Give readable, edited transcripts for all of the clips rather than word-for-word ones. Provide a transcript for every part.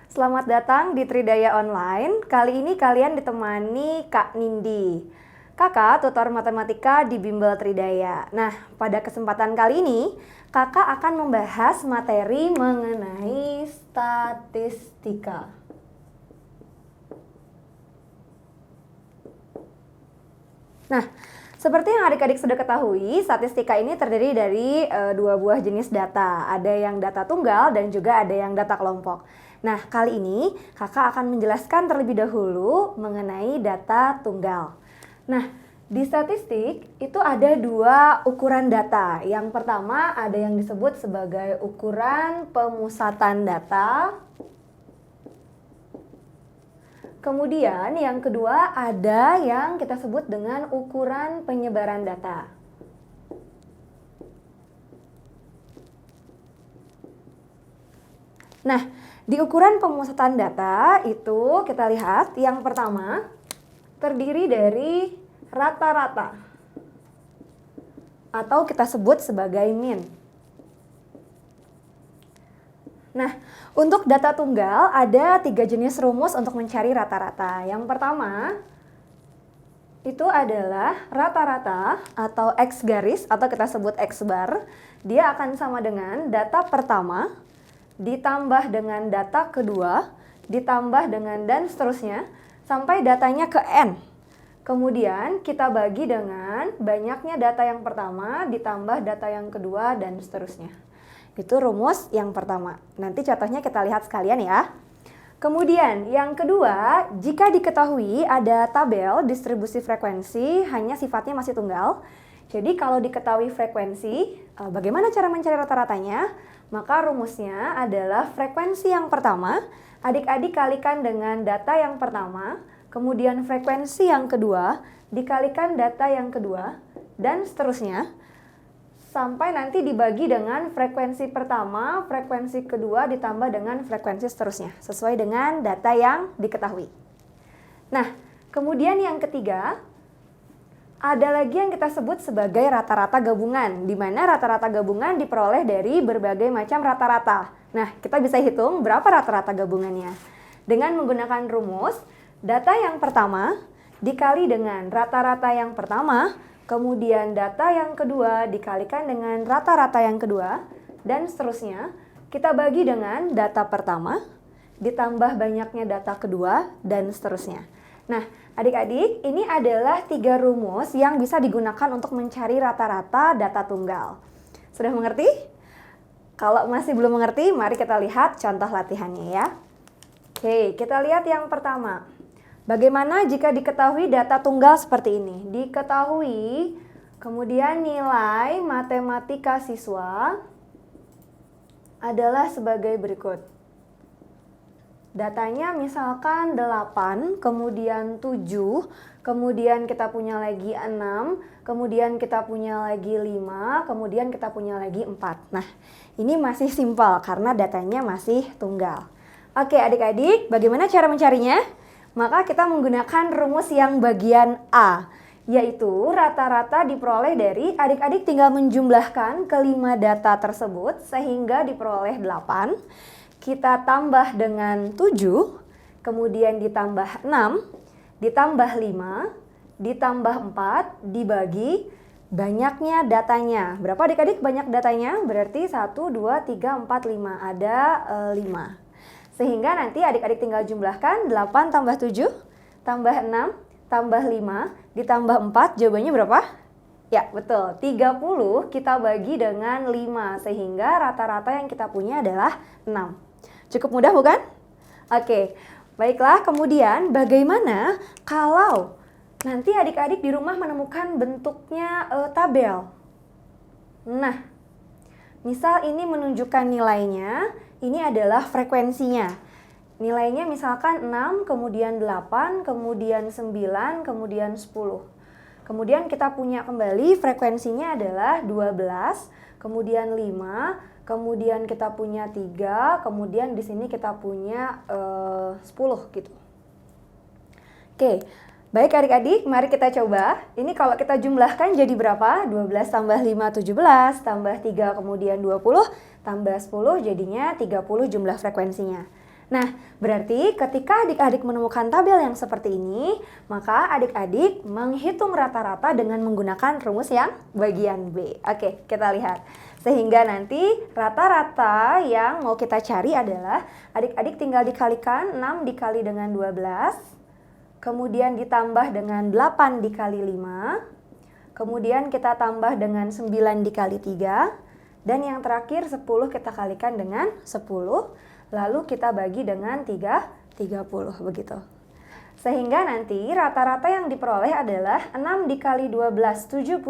Selamat datang di Tridaya Online. Kali ini kalian ditemani Kak Nindi. Kakak tutor matematika di Bimbel Tridaya. Nah, pada kesempatan kali ini, kakak akan membahas materi mengenai statistika. Nah, seperti yang adik-adik sudah ketahui, statistika ini terdiri dari dua buah jenis data. Ada yang data tunggal dan juga ada yang data kelompok. Nah, kali ini kakak akan menjelaskan terlebih dahulu mengenai data tunggal. Nah, di statistik itu ada dua ukuran data. Yang pertama ada yang disebut sebagai ukuran pemusatan data. Kemudian yang kedua ada yang kita sebut dengan ukuran penyebaran data. Nah, di ukuran pemusatan data itu kita lihat yang pertama terdiri dari rata-rata atau kita sebut sebagai mean. Nah, untuk data tunggal ada 3 jenis rumus untuk mencari rata-rata. Yang pertama itu adalah rata-rata atau X garis atau kita sebut X bar. Dia akan sama dengan data pertama ditambah dengan data kedua ditambah dengan dan seterusnya sampai datanya ke N. Kemudian kita bagi dengan banyaknya data yang pertama ditambah data yang kedua dan seterusnya. Itu rumus yang pertama. Nanti contohnya kita lihat sekalian ya. Kemudian yang kedua, jika diketahui ada tabel distribusi frekuensi hanya sifatnya masih tunggal. Jadi kalau diketahui frekuensi, bagaimana cara mencari rata-ratanya? Maka rumusnya adalah frekuensi yang pertama, adik-adik kalikan dengan data yang pertama, kemudian frekuensi yang kedua, dikalikan data yang kedua, dan seterusnya. Sampai nanti dibagi dengan frekuensi pertama, frekuensi kedua ditambah dengan frekuensi seterusnya, sesuai dengan data yang diketahui. Nah, kemudian yang ketiga, ada lagi yang kita sebut sebagai rata-rata gabungan, di mana rata-rata gabungan diperoleh dari berbagai macam rata-rata. Nah, kita bisa hitung berapa rata-rata gabungannya. Dengan menggunakan rumus, data yang pertama dikali dengan rata-rata yang pertama, kemudian data yang kedua dikalikan dengan rata-rata yang kedua, dan seterusnya. Kita bagi dengan data pertama, ditambah banyaknya data kedua, dan seterusnya. Nah, adik-adik, ini adalah 3 rumus yang bisa digunakan untuk mencari rata-rata data tunggal. Sudah mengerti? Kalau masih belum mengerti, mari kita lihat contoh latihannya ya. Oke, kita lihat yang pertama. Bagaimana jika diketahui data tunggal seperti ini? Diketahui, kemudian nilai matematika siswa adalah sebagai berikut. Datanya misalkan 8, kemudian 7, kemudian kita punya lagi 6, kemudian kita punya lagi 5, kemudian kita punya lagi 4. Nah, ini masih simpel karena datanya masih tunggal. Oke adik-adik, bagaimana cara mencarinya? Maka kita menggunakan rumus yang bagian A, yaitu rata-rata diperoleh dari adik-adik tinggal menjumlahkan kelima data tersebut sehingga diperoleh 8. Kita tambah dengan 7, kemudian ditambah 6, ditambah 5, ditambah 4, dibagi banyaknya datanya. Berapa adik-adik banyak datanya? Berarti 1, 2, 3, 4, 5. Ada 5. Sehingga nanti adik-adik tinggal jumlahkan 8 tambah 7, tambah 6, tambah 5, ditambah 4, jawabannya berapa? Ya betul, 30 kita bagi dengan 5, sehingga rata-rata yang kita punya adalah 6. Cukup mudah bukan? Oke, baiklah kemudian bagaimana kalau nanti adik-adik di rumah menemukan bentuknya tabel? Nah, misal ini menunjukkan nilainya. Ini adalah frekuensinya. Nilainya misalkan 6, kemudian 8, kemudian 9, kemudian 10. Kemudian kita punya kembali frekuensinya adalah 12, kemudian 5, kemudian kita punya 3, kemudian di sini kita punya 10 gitu. Oke, baik adik-adik, mari kita coba. Ini kalau kita jumlahkan jadi berapa? 12 tambah 5, 17, tambah 3, kemudian 20, tambah 10 jadinya 30 jumlah frekuensinya. Nah, berarti ketika adik-adik menemukan tabel yang seperti ini, maka adik-adik menghitung rata-rata dengan menggunakan rumus yang bagian B. Oke, kita lihat. Sehingga nanti rata-rata yang mau kita cari adalah adik-adik tinggal dikalikan 6 dikali dengan 12, kemudian ditambah dengan 8 dikali 5, kemudian kita tambah dengan 9 dikali 3, dan yang terakhir 10 kita kalikan dengan 10, lalu kita bagi dengan 30 begitu. Sehingga nanti rata-rata yang diperoleh adalah 6 dikali 12 72,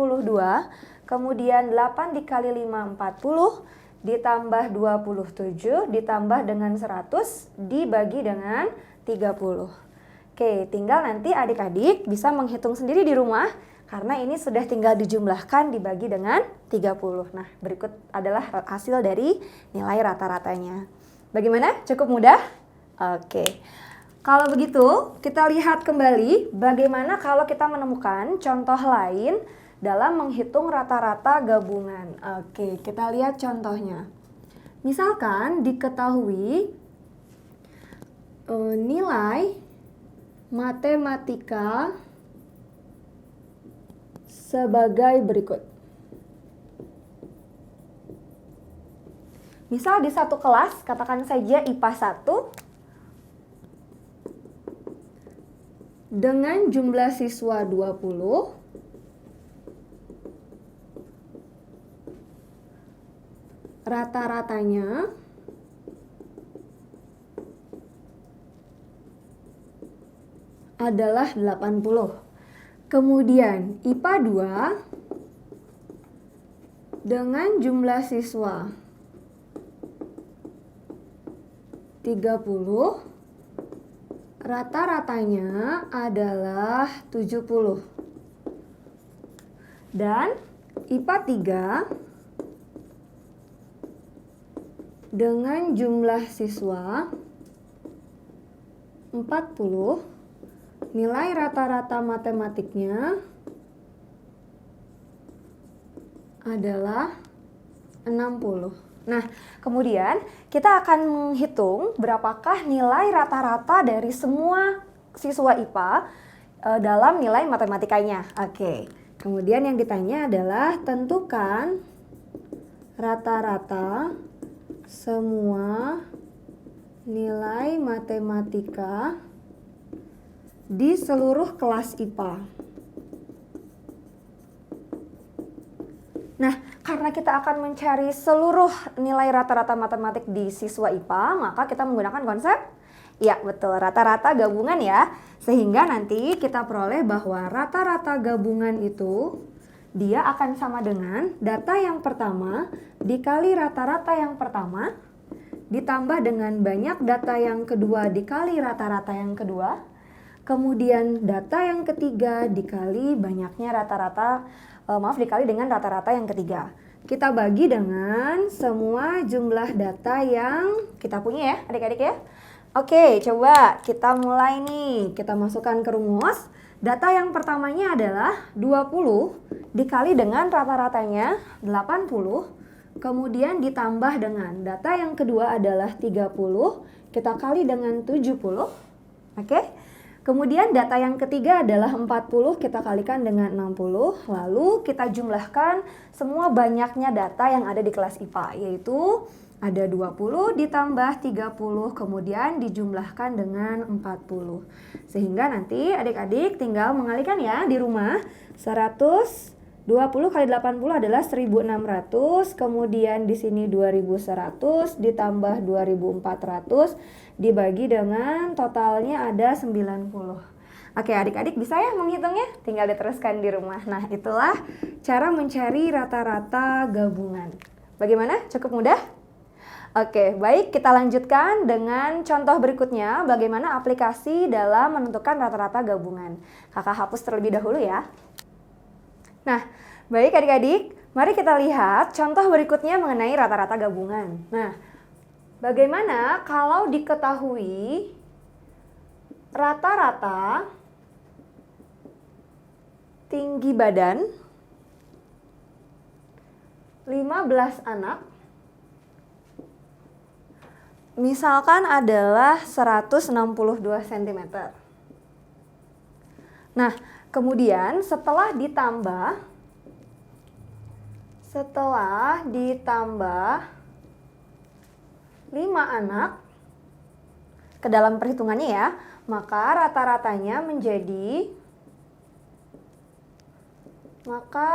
kemudian 8 dikali 5 40, ditambah 27, ditambah dengan 100, dibagi dengan 30. Oke, tinggal nanti adik-adik bisa menghitung sendiri di rumah, karena ini sudah tinggal dijumlahkan dibagi dengan 30. Nah, berikut adalah hasil dari nilai rata-ratanya. Bagaimana? Cukup mudah? Oke. Kalau begitu, kita lihat kembali bagaimana kalau kita menemukan contoh lain dalam menghitung rata-rata gabungan. Oke, kita lihat contohnya. Misalkan diketahui nilai matematika sebagai berikut. Misal di satu kelas, katakan saja IPA 1, dengan jumlah siswa 20, rata-ratanya adalah 80. Kemudian IPA 2 dengan jumlah siswa 30, rata-ratanya adalah 70. Dan IPA 3 dengan jumlah siswa 40, nilai rata-rata matematiknya adalah 60. Nah, kemudian kita akan menghitung berapakah nilai rata-rata dari semua siswa IPA dalam nilai matematikanya. Oke, kemudian yang ditanya adalah tentukan rata-rata semua nilai matematika di seluruh kelas IPA. Nah, karena kita akan mencari seluruh nilai rata-rata matematik di siswa IPA, maka kita menggunakan konsep, ya betul, rata-rata gabungan ya. Sehingga nanti kita peroleh bahwa rata-rata gabungan itu dia akan sama dengan data yang pertama dikali rata-rata yang pertama, ditambah dengan banyak data yang kedua dikali rata-rata yang kedua, kemudian data yang ketiga dikali banyaknya rata-rata, dikali dengan rata-rata yang ketiga. Kita bagi dengan semua jumlah data yang kita punya ya adik-adik ya. Oke, coba kita mulai nih. Kita masukkan ke rumus. Data yang pertamanya adalah 20 dikali dengan rata-ratanya 80. Kemudian ditambah dengan data yang kedua adalah 30. Kita kali dengan 70. Oke. Kemudian data yang ketiga adalah 40, kita kalikan dengan 60, lalu kita jumlahkan semua banyaknya data yang ada di kelas IPA, yaitu ada 20 ditambah 30, kemudian dijumlahkan dengan 40. Sehingga nanti adik-adik tinggal mengalikan ya di rumah, 120 kali 80 adalah 1600, kemudian di sini 2100 ditambah 2400 dibagi dengan totalnya ada 90. Oke, adik-adik bisa ya menghitungnya? Tinggal diteruskan di rumah. Nah, itulah cara mencari rata-rata gabungan. Bagaimana? Cukup mudah? Oke, baik, kita lanjutkan dengan contoh berikutnya, bagaimana aplikasi dalam menentukan rata-rata gabungan. Kakak hapus terlebih dahulu ya. Nah, baik adik-adik, mari kita lihat contoh berikutnya mengenai rata-rata gabungan. Nah, bagaimana kalau diketahui rata-rata tinggi badan 15 anak misalkan adalah 162 cm. Nah, kemudian setelah ditambah 5 anak ke dalam perhitungannya ya, maka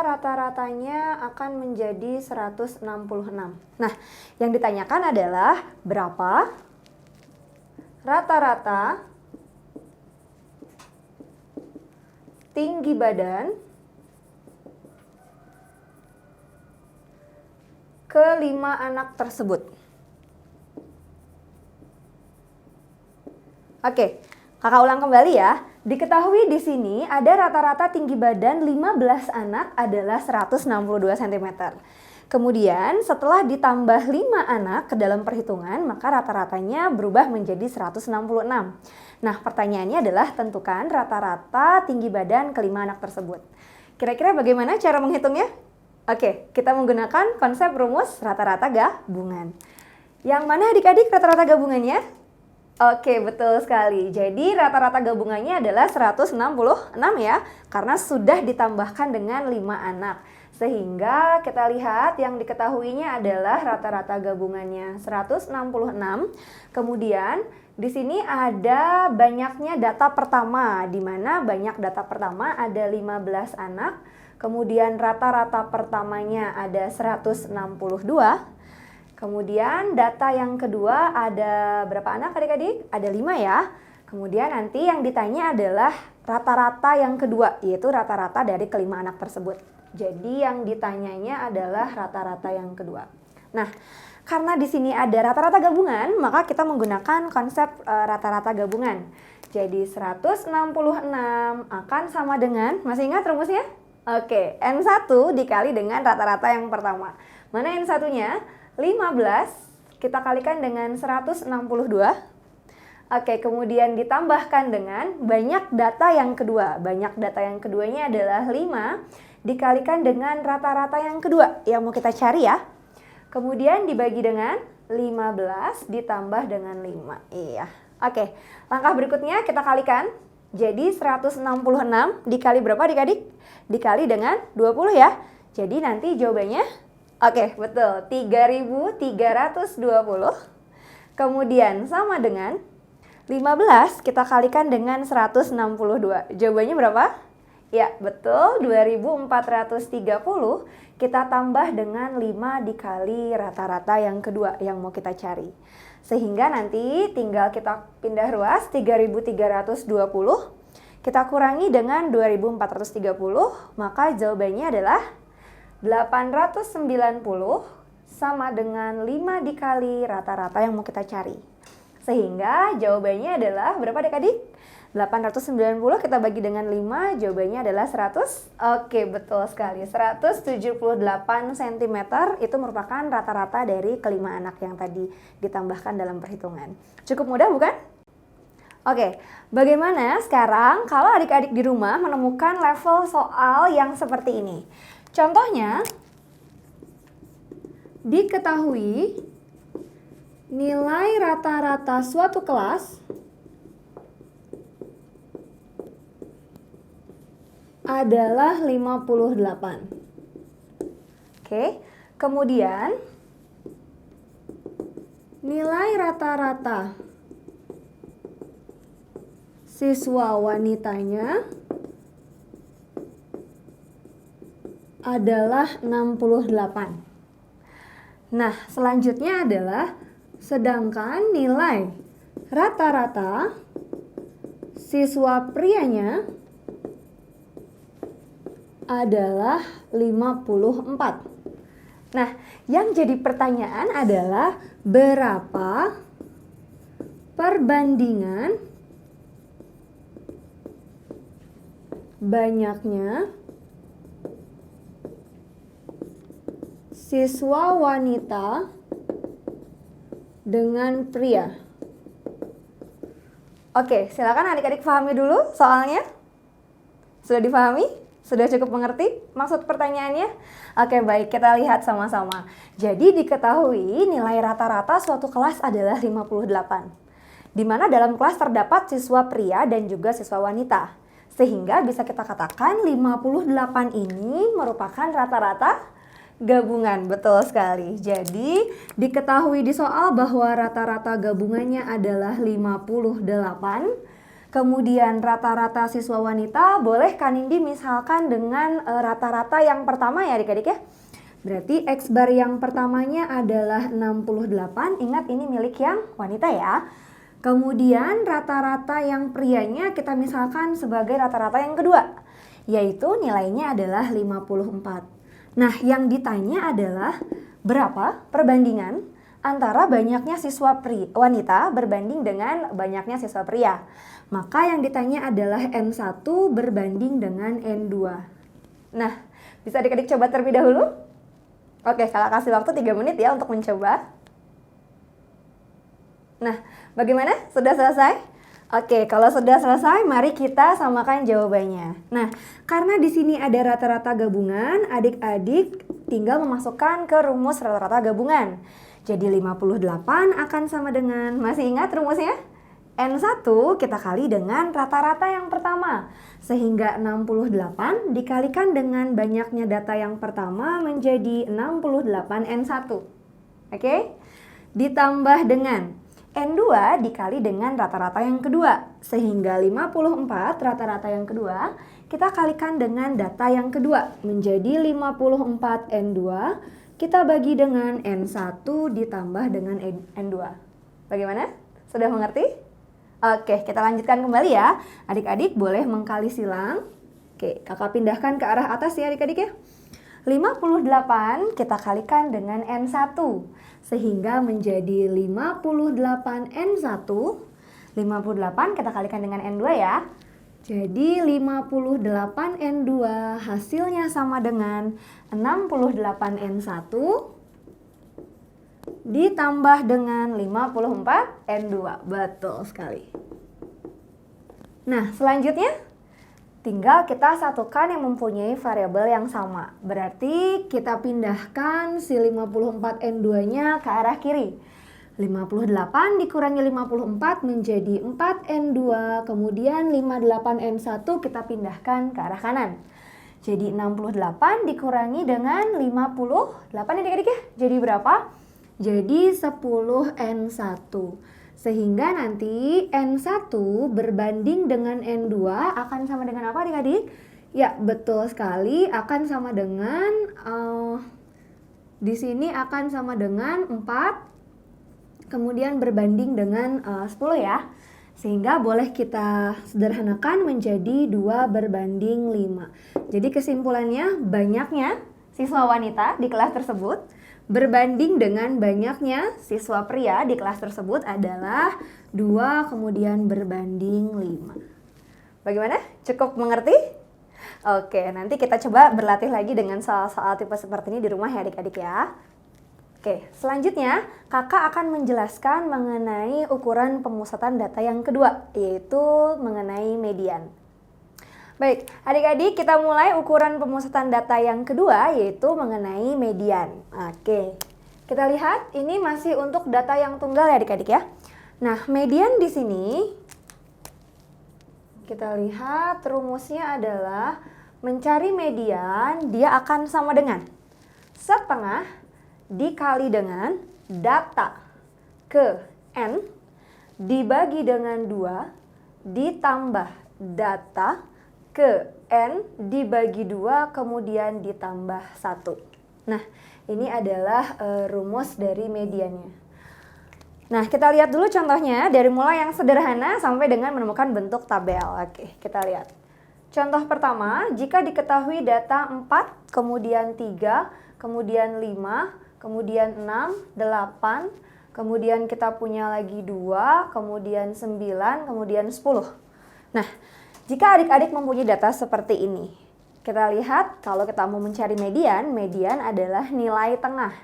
rata-ratanya akan menjadi 166. Nah, yang ditanyakan adalah berapa rata-rata tinggi badan ke-5 anak tersebut. Oke, kakak ulang kembali ya. Diketahui di sini ada rata-rata tinggi badan 15 anak adalah 162 cm. Kemudian setelah ditambah 5 anak ke dalam perhitungan, maka rata-ratanya berubah menjadi 166. Nah, pertanyaannya adalah tentukan rata-rata tinggi badan ke-5 anak tersebut. Kira-kira bagaimana cara menghitungnya? Oke, kita menggunakan konsep rumus rata-rata gabungan. Yang mana adik-adik rata-rata gabungannya? Oke, betul sekali. Jadi rata-rata gabungannya adalah 166 ya, karena sudah ditambahkan dengan 5 anak. Sehingga kita lihat yang diketahuinya adalah rata-rata gabungannya 166. Kemudian di sini ada banyaknya data pertama, di mana banyak data pertama ada 15 anak. Kemudian rata-rata pertamanya ada 162. Kemudian data yang kedua ada berapa anak adik-adik? Ada 5 ya. Kemudian nanti yang ditanya adalah rata-rata yang kedua, yaitu rata-rata dari ke-5 anak tersebut. Jadi yang ditanyanya adalah rata-rata yang kedua. Nah, karena di sini ada rata-rata gabungan, maka kita menggunakan konsep rata-rata gabungan. Jadi 166 akan sama dengan, masih ingat rumusnya? Oke, N1 dikali dengan rata-rata yang pertama. Mana N1-nya? 15 kita kalikan dengan 162. Oke, kemudian ditambahkan dengan banyak data yang kedua. Banyak data yang keduanya adalah 5 dikalikan dengan rata-rata yang kedua yang mau kita cari ya. Kemudian dibagi dengan 15 ditambah dengan 5. Iya. Oke, langkah berikutnya kita kalikan. Jadi 166 dikali berapa adik-adik? Dikali dengan 20 ya. Jadi nanti jawabannya oke, betul. 3.320. Kemudian sama dengan 15 kita kalikan dengan 162. Jawabannya berapa? Ya, betul. 2.430. Kita tambah dengan 5 dikali rata-rata yang kedua yang mau kita cari. Sehingga nanti tinggal kita pindah ruas 3.320. Kita kurangi dengan 2.430. Maka jawabannya adalah 890 sama dengan 5 dikali rata-rata yang mau kita cari. Sehingga jawabannya adalah berapa adik-adik? 890 kita bagi dengan 5, jawabannya adalah 100. Oke, betul sekali. 178 cm itu merupakan rata-rata dari ke-5 anak yang tadi ditambahkan dalam perhitungan. Cukup mudah bukan? Oke, bagaimana sekarang kalau adik-adik di rumah menemukan level soal yang seperti ini? Contohnya, diketahui nilai rata-rata suatu kelas adalah 58. Oke, kemudian nilai rata-rata siswa wanitanya adalah 68. Nah, selanjutnya adalah sedangkan nilai rata-rata siswa prianya adalah 54. Nah, yang jadi pertanyaan adalah berapa perbandingan banyaknya siswa wanita dengan pria. Oke, silakan adik-adik pahami dulu soalnya. Sudah dipahami? Sudah cukup mengerti maksud pertanyaannya? Oke, baik, kita lihat sama-sama. Jadi diketahui nilai rata-rata suatu kelas adalah 58. Di mana dalam kelas terdapat siswa pria dan juga siswa wanita. Sehingga bisa kita katakan 58 ini merupakan rata-rata gabungan. Betul sekali. Jadi diketahui di soal bahwa rata-rata gabungannya adalah 58. Kemudian rata-rata siswa wanita, boleh Kanindi misalkan dengan rata-rata yang pertama ya adik-adik ya. Berarti X bar yang pertamanya adalah 68, ingat ini milik yang wanita ya. Kemudian rata-rata yang prianya kita misalkan sebagai rata-rata yang kedua, yaitu nilainya adalah 54. Nah, yang ditanya adalah berapa perbandingan antara banyaknya siswa wanita berbanding dengan banyaknya siswa pria. Maka yang ditanya adalah N1 berbanding dengan N2. Nah, bisa adik-adik coba terlebih dahulu? Oke, kalau kasih waktu 3 menit ya untuk mencoba. Nah, bagaimana? Sudah selesai? Oke, kalau sudah selesai, mari kita samakan jawabannya. Nah, karena di sini ada rata-rata gabungan, adik-adik tinggal memasukkan ke rumus rata-rata gabungan. Jadi 58 akan sama dengan, masih ingat rumusnya? N1 kita kali dengan rata-rata yang pertama. Sehingga 68 dikalikan dengan banyaknya data yang pertama menjadi 68 N1. Oke? Ditambah dengan N2 dikali dengan rata-rata yang kedua. Sehingga 54 rata-rata yang kedua kita kalikan dengan data yang kedua menjadi 54 N2. Kita bagi dengan N1 ditambah dengan N2. Bagaimana? Sudah mengerti? Oke, kita lanjutkan kembali ya. Adik-adik boleh mengkali silang. Oke, kakak pindahkan ke arah atas ya adik-adik ya. 58 kita kalikan dengan N1. Sehingga menjadi 58 N1. 58 kita kalikan dengan N2 ya. Jadi 58 N2 hasilnya sama dengan 68 N1 ditambah dengan 54 N2. Betul sekali. Nah, selanjutnya tinggal kita satukan yang mempunyai variabel yang sama. Berarti kita pindahkan si 54 N2-nya ke arah kiri. 58 dikurangi 54 menjadi 4 N2, kemudian 58 N1 kita pindahkan ke arah kanan. Jadi 68 dikurangi dengan 58 adik-adik ya. Jadi berapa? Jadi 10 N1. Sehingga nanti N1 berbanding dengan N2 akan sama dengan apa adik-adik? Ya, betul sekali, akan sama dengan di sini akan sama dengan 4, kemudian berbanding dengan 10 ya. Sehingga boleh kita sederhanakan menjadi 2 berbanding 5. Jadi kesimpulannya banyaknya siswa wanita di kelas tersebut berbanding dengan banyaknya siswa pria di kelas tersebut adalah 2 kemudian berbanding 5. Bagaimana? Cukup mengerti? Oke, nanti kita coba berlatih lagi dengan soal-soal tipe seperti ini di rumah ya adik-adik ya. Oke, selanjutnya kakak akan menjelaskan mengenai ukuran pemusatan data yang kedua, yaitu mengenai median. Baik, adik-adik kita mulai ukuran pemusatan data yang kedua, yaitu mengenai median. Oke, kita lihat ini masih untuk data yang tunggal ya adik-adik ya. Nah, median di sini kita lihat rumusnya adalah mencari median, dia akan sama dengan setengah dikali dengan data ke N dibagi dengan 2 ditambah data ke N dibagi 2 kemudian ditambah 1. Nah, ini adalah rumus dari mediannya. Nah, kita lihat dulu contohnya dari mulai yang sederhana sampai dengan menemukan bentuk tabel. Oke, kita lihat. Contoh pertama, jika diketahui data 4, kemudian 3, kemudian 5, kemudian 6, 8, kemudian kita punya lagi 2, kemudian 9, kemudian 10. Nah, jika adik-adik mempunyai data seperti ini, kita lihat kalau kita mau mencari median, median adalah nilai tengah.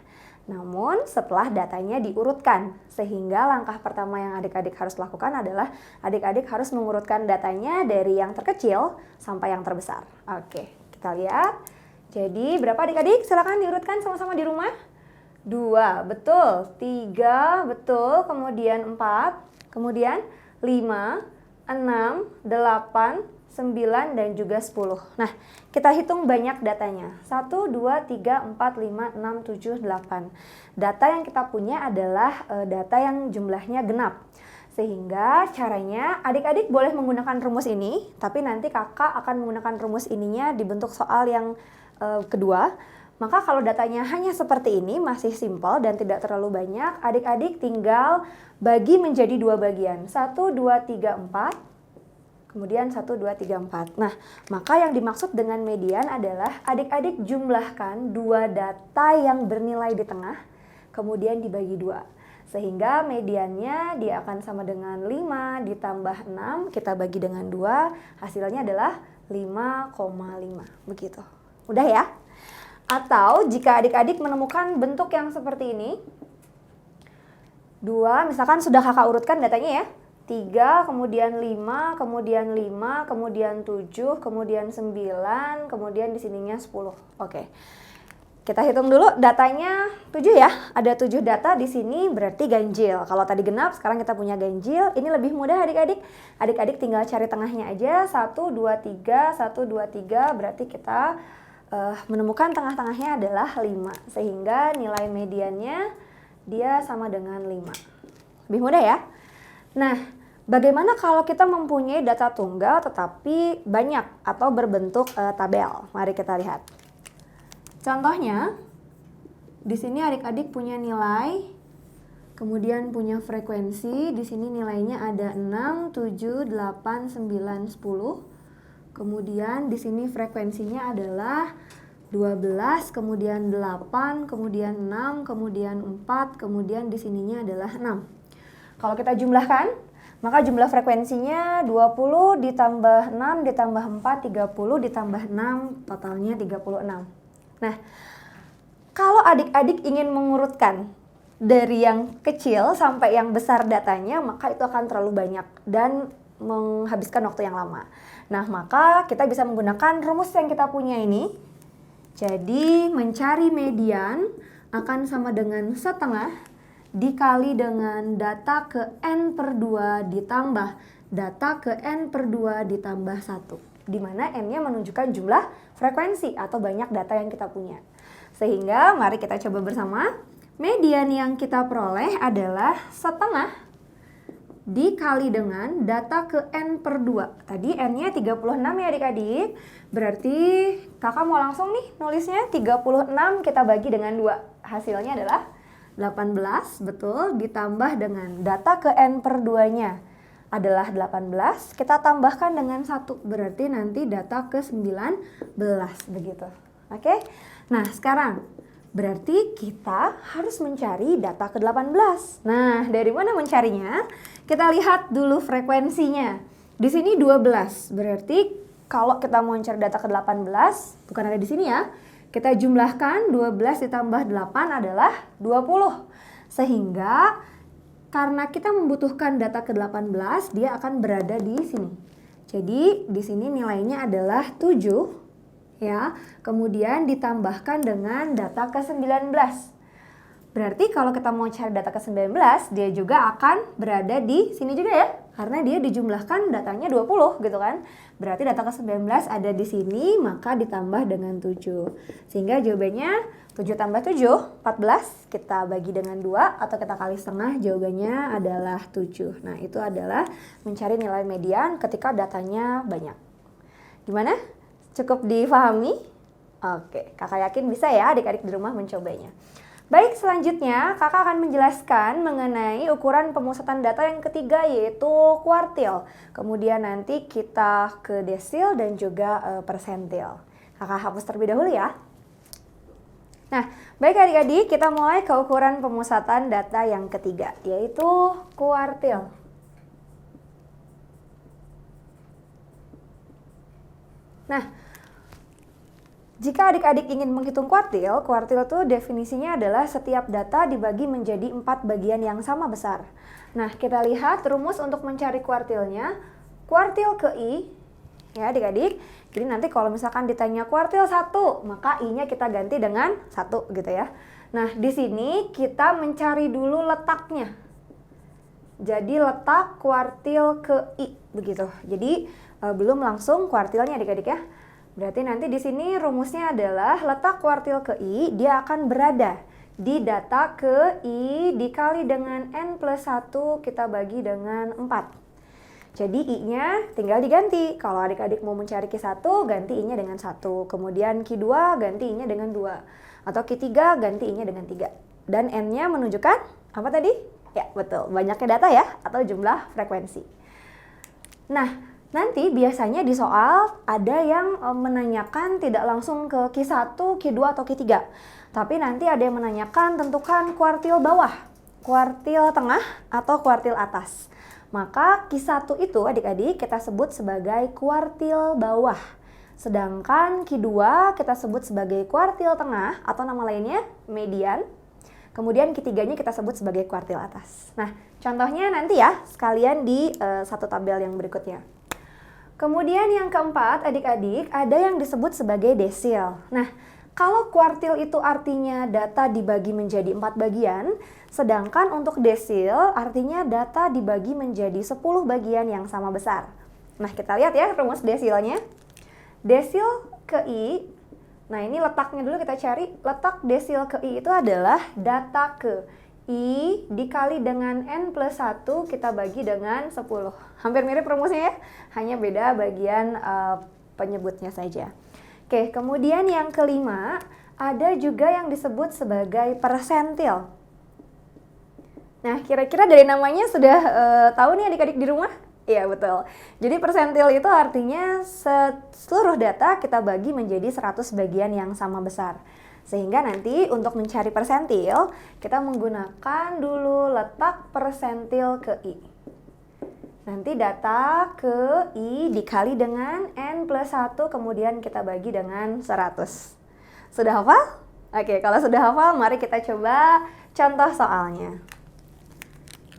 Namun setelah datanya diurutkan, sehingga langkah pertama yang adik-adik harus lakukan adalah adik-adik harus mengurutkan datanya dari yang terkecil sampai yang terbesar. Oke, Kita lihat. Jadi berapa adik-adik? Silakan diurutkan sama-sama di rumah. 2, betul. 3, betul. Kemudian 4, kemudian 5, 6, 8, 9, dan juga 10. Nah, kita hitung banyak datanya. 1, 2, 3, 4, 5, 6, 7, 8. Data yang kita punya adalah data yang jumlahnya genap. Sehingga caranya adik-adik boleh menggunakan rumus ini, tapi nanti kakak akan menggunakan rumus ininya di bentuk soal yang kedua. Maka kalau datanya hanya seperti ini, masih simpel dan tidak terlalu banyak, adik-adik tinggal bagi menjadi 2 bagian. 1, 2, 3, 4. Kemudian 1, 2, 3, 4. Nah, maka yang dimaksud dengan median adalah adik-adik jumlahkan 2 data yang bernilai di tengah, kemudian dibagi 2. Sehingga mediannya dia akan sama dengan 5 ditambah 6, kita bagi dengan 2, hasilnya adalah 5,5. Begitu. Udah ya? Atau jika adik-adik menemukan bentuk yang seperti ini, 2, misalkan sudah kakak urutkan datanya ya, 3, kemudian 5, kemudian 5, kemudian 7, kemudian 9, kemudian di sininya 10. Oke. Kita hitung dulu datanya 7 ya. Ada 7 data di sini berarti ganjil. Kalau tadi genap, sekarang kita punya ganjil. Ini lebih mudah adik-adik. Adik-adik tinggal cari tengahnya aja. 1, 2, 3, 1, 2, 3. Berarti kita menemukan tengah-tengahnya adalah 5. Sehingga nilai mediannya dia sama dengan 5. Lebih mudah ya? Nah, bagaimana kalau kita mempunyai data tunggal tetapi banyak atau berbentuk tabel? Mari kita lihat. Contohnya, di sini adik-adik punya nilai, kemudian punya frekuensi. Di sini nilainya ada 6, 7, 8, 9, 10. Kemudian di sini frekuensinya adalah 12, kemudian 8, kemudian 6, kemudian 4, kemudian di sininya adalah 6. Kalau kita jumlahkan, maka jumlah frekuensinya 20 ditambah 6 ditambah 4, 30 ditambah 6, totalnya 36. Nah, kalau adik-adik ingin mengurutkan dari yang kecil sampai yang besar datanya, maka itu akan terlalu banyak dan menghabiskan waktu yang lama. Nah, maka kita bisa menggunakan rumus yang kita punya ini. Jadi, mencari median akan sama dengan setengah dikali dengan data ke n per 2 ditambah data ke n per 2 ditambah 1. Di mana n-nya menunjukkan jumlah frekuensi atau banyak data yang kita punya. Sehingga mari kita coba bersama. Median yang kita peroleh adalah setengah dikali dengan data ke n per 2. Tadi n-nya 36 ya adik-adik. Berarti kakak mau langsung nih nulisnya 36 kita bagi dengan 2. Hasilnya adalah 18, betul, ditambah dengan data ke n per 2-nya adalah 18, kita tambahkan dengan 1, berarti nanti data ke 19, begitu. Oke? Nah, sekarang berarti kita harus mencari data ke 18. Nah, dari mana mencarinya? Kita lihat dulu frekuensinya. Di sini 12, berarti kalau kita mau mencari data ke 18, bukan ada di sini ya, kita jumlahkan 12 ditambah 8 adalah 20. Sehingga karena kita membutuhkan data ke-18, dia akan berada di sini. Jadi, di sini nilainya adalah 7, ya. Kemudian ditambahkan dengan data ke-19. Berarti kalau kita mau cari data ke-19, dia juga akan berada di sini juga ya. Karena dia dijumlahkan datanya 20 gitu kan. Berarti data ke-19 ada di sini, maka ditambah dengan 7. Sehingga jawabannya 7 tambah 7, 14, kita bagi dengan 2 atau kita kali setengah, jawabannya adalah 7. Nah, itu adalah mencari nilai median ketika datanya banyak. Gimana? Cukup difahami? Oke, kakak yakin bisa ya adik-adik di rumah mencobanya. Baik, selanjutnya kakak akan menjelaskan mengenai ukuran pemusatan data yang ketiga, yaitu kuartil. Kemudian nanti kita ke desil dan juga persentil. Kakak hapus terlebih dahulu ya. Nah, baik adik-adik, kita mulai ke ukuran pemusatan data yang ketiga, yaitu kuartil. Nah, jika adik-adik ingin menghitung kuartil, kuartil itu definisinya adalah setiap data dibagi menjadi 4 bagian yang sama besar. Nah, kita lihat rumus untuk mencari kuartilnya. Kuartil ke I, Ya adik-adik, jadi nanti kalau misalkan ditanya kuartil 1, maka I-nya kita ganti dengan 1 gitu ya. Nah, di sini kita mencari dulu letaknya. Jadi letak kuartil ke I begitu. Jadi belum langsung kuartilnya adik-adik ya. Berarti nanti di sini rumusnya adalah letak kuartil ke I, dia akan berada di data ke I dikali dengan N plus 1 kita bagi dengan 4. Jadi I-nya tinggal diganti. Kalau adik-adik mau mencari Q1, ganti I-nya dengan 1. Kemudian Q2, ganti I-nya dengan 2. Atau Q3, ganti I-nya dengan 3. Dan N-nya menunjukkan apa tadi? Ya, betul. Banyaknya data ya, atau jumlah frekuensi. Nah, nanti biasanya di soal ada yang menanyakan tidak langsung ke Q1, Q2, atau Q3. Tapi nanti ada yang menanyakan tentukan kuartil bawah, kuartil tengah, atau kuartil atas. Maka Q1 itu adik-adik kita sebut sebagai kuartil bawah. Sedangkan Q2 kita sebut sebagai kuartil tengah atau nama lainnya median. Kemudian Q3-nya kita sebut sebagai kuartil atas. Nah, contohnya nanti ya sekalian di satu tabel yang berikutnya. Kemudian yang keempat adik-adik ada yang disebut sebagai desil. Nah, kalau kuartil itu artinya data dibagi menjadi 4 bagian, sedangkan untuk desil artinya data dibagi menjadi 10 bagian yang sama besar. Nah, kita lihat ya rumus desilnya. Desil ke I, nah ini letaknya dulu kita cari. Letak desil ke I itu adalah data ke I dikali dengan N plus 1 kita bagi dengan 10. Hampir mirip rumusnya ya, hanya beda bagian penyebutnya saja. Oke, kemudian yang kelima, ada juga yang disebut sebagai persentil. Nah, kira-kira dari namanya sudah tahu nih adik-adik di rumah? Iya, betul. Jadi persentil itu artinya seluruh data kita bagi menjadi 100 bagian yang sama besar. Sehingga nanti untuk mencari persentil, kita menggunakan dulu letak persentil ke I. Nanti data ke I dikali dengan N plus 1 kemudian kita bagi dengan 100. Sudah hafal? Oke, kalau sudah hafal mari kita coba contoh soalnya.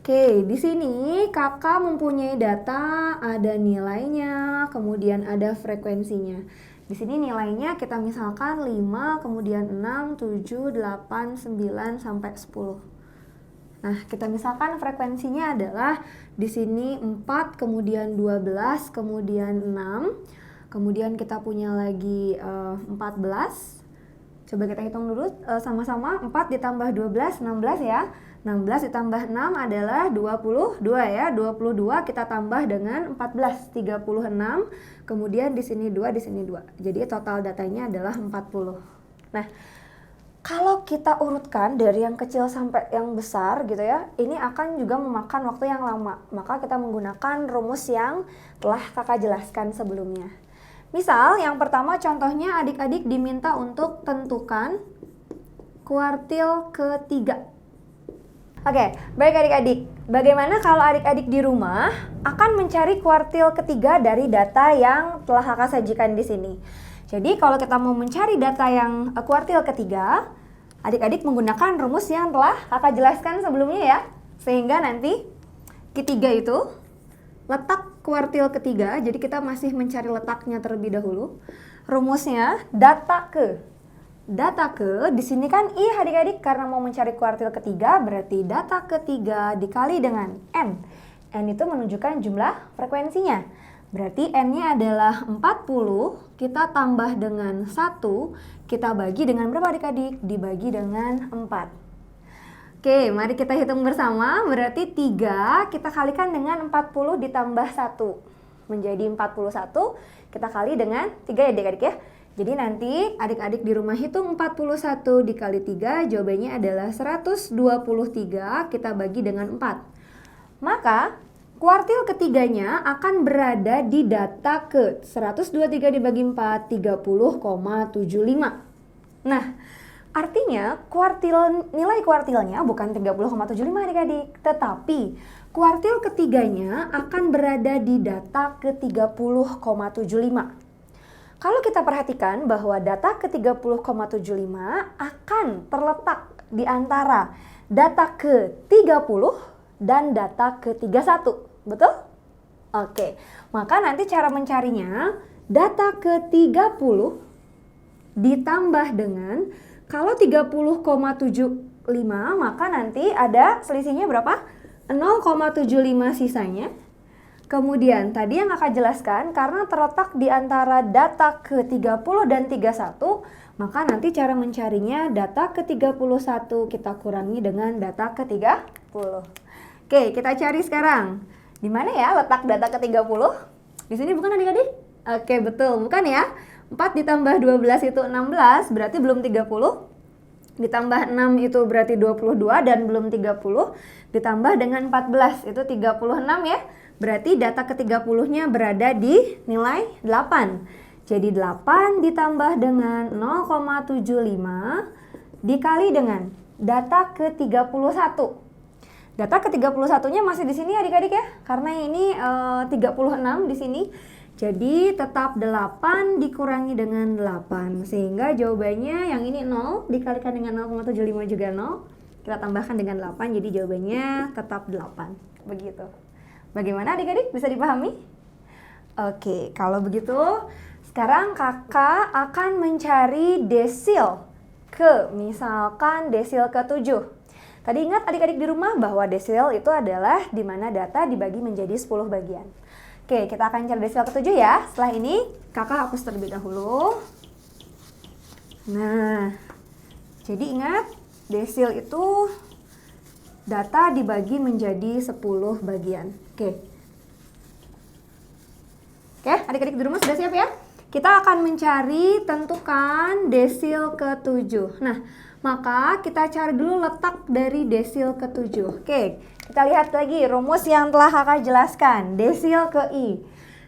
Oke, di sini kakak mempunyai data, ada nilainya, kemudian ada frekuensinya. Di sini nilainya kita misalkan 5, kemudian 6, 7, 8, 9, sampai 10. Nah, kita misalkan frekuensinya adalah di sini 4, kemudian 12, kemudian 6. Kemudian kita punya lagi 14. Coba kita hitung dulu sama-sama. 4 ditambah 12, 16 ya. 16 ditambah 6 adalah 22 ya. 22 kita tambah dengan 14, 36. Kemudian di sini 2, di sini 2. Jadi total datanya adalah 40. Nah, kalau kita urutkan dari yang kecil sampai yang besar gitu ya, ini akan juga memakan waktu yang lama. Maka kita menggunakan rumus yang telah kakak jelaskan sebelumnya. Misal yang pertama contohnya adik-adik diminta untuk tentukan kuartil ketiga. Oke, baik adik-adik. Bagaimana kalau adik-adik di rumah akan mencari kuartil ketiga dari data yang telah kakak sajikan di sini? Jadi kalau kita mau mencari data yang kuartil ketiga, adik-adik menggunakan rumus yang telah kakak jelaskan sebelumnya ya. Sehingga nanti ketiga itu letak kuartil ketiga, jadi kita masih mencari letaknya terlebih dahulu. Rumusnya data ke. Data ke, di sini kan I adik-adik karena mau mencari kuartil ketiga berarti data ketiga dikali dengan N. N itu menunjukkan jumlah frekuensinya. Berarti N-nya adalah 40, kita tambah dengan 1, kita bagi dengan berapa adik-adik? Dibagi dengan 4. Oke, mari kita hitung bersama. Berarti 3 kita kalikan dengan 40 ditambah 1. Menjadi 41, kita kali dengan 3 ya adik-adik ya. Jadi nanti adik-adik di rumah hitung 41 dikali 3, jawabannya adalah 123, kita bagi dengan 4. Maka kuartil ketiganya akan berada di data ke 123 dibagi 4, 30,75. Nah, artinya nilai kuartilnya bukan 30,75 adik-adik, tetapi kuartil ketiganya akan berada di data ke 30,75. Kalau kita perhatikan bahwa data ke 30,75 akan terletak di antara data ke 30 dan data ke 31, betul? Oke, maka nanti cara mencarinya data ke-30 ditambah dengan, kalau 30,75 maka nanti ada selisihnya berapa? 0,75 sisanya. Kemudian tadi yang kakak jelaskan, karena terletak di antara data ke-30 dan 31, maka nanti cara mencarinya data ke-31 kita kurangi dengan data ke-30. Oke, kita cari sekarang. Di mana ya letak data ke-30? Di sini bukan adik-adik? Oke, betul. Bukan ya? 4 ditambah 12 itu 16, berarti belum 30. Ditambah 6 itu berarti 22 dan belum 30. Ditambah dengan 14 itu 36 ya. Berarti data ke-30-nya berada di nilai 8. Jadi 8 ditambah dengan 0,75 dikali dengan data ke-31. Data ke-31-nya masih di sini adik-adik ya, karena ini 36 di sini. Jadi tetap 8 dikurangi dengan 8, sehingga jawabannya yang ini 0 dikalikan dengan 0,75 juga 0. Kita tambahkan dengan 8, jadi jawabannya tetap 8. Begitu. Bagaimana adik-adik? Bisa dipahami? Oke, kalau begitu sekarang kakak akan mencari desil ke, misalkan desil ke-7. Tadi ingat adik-adik di rumah bahwa desil itu adalah di mana data dibagi menjadi 10 bagian. Oke, kita akan cari desil ke-7 ya. Setelah ini kakak hapus terlebih dahulu. Nah, jadi ingat desil itu data dibagi menjadi 10 bagian. Oke, adik-adik di rumah sudah siap ya? Kita akan mencari tentukan desil ke-7. Nah, maka kita cari dulu letak dari desil ke-7. Oke, kita lihat lagi rumus yang telah kakak jelaskan. Desil ke I.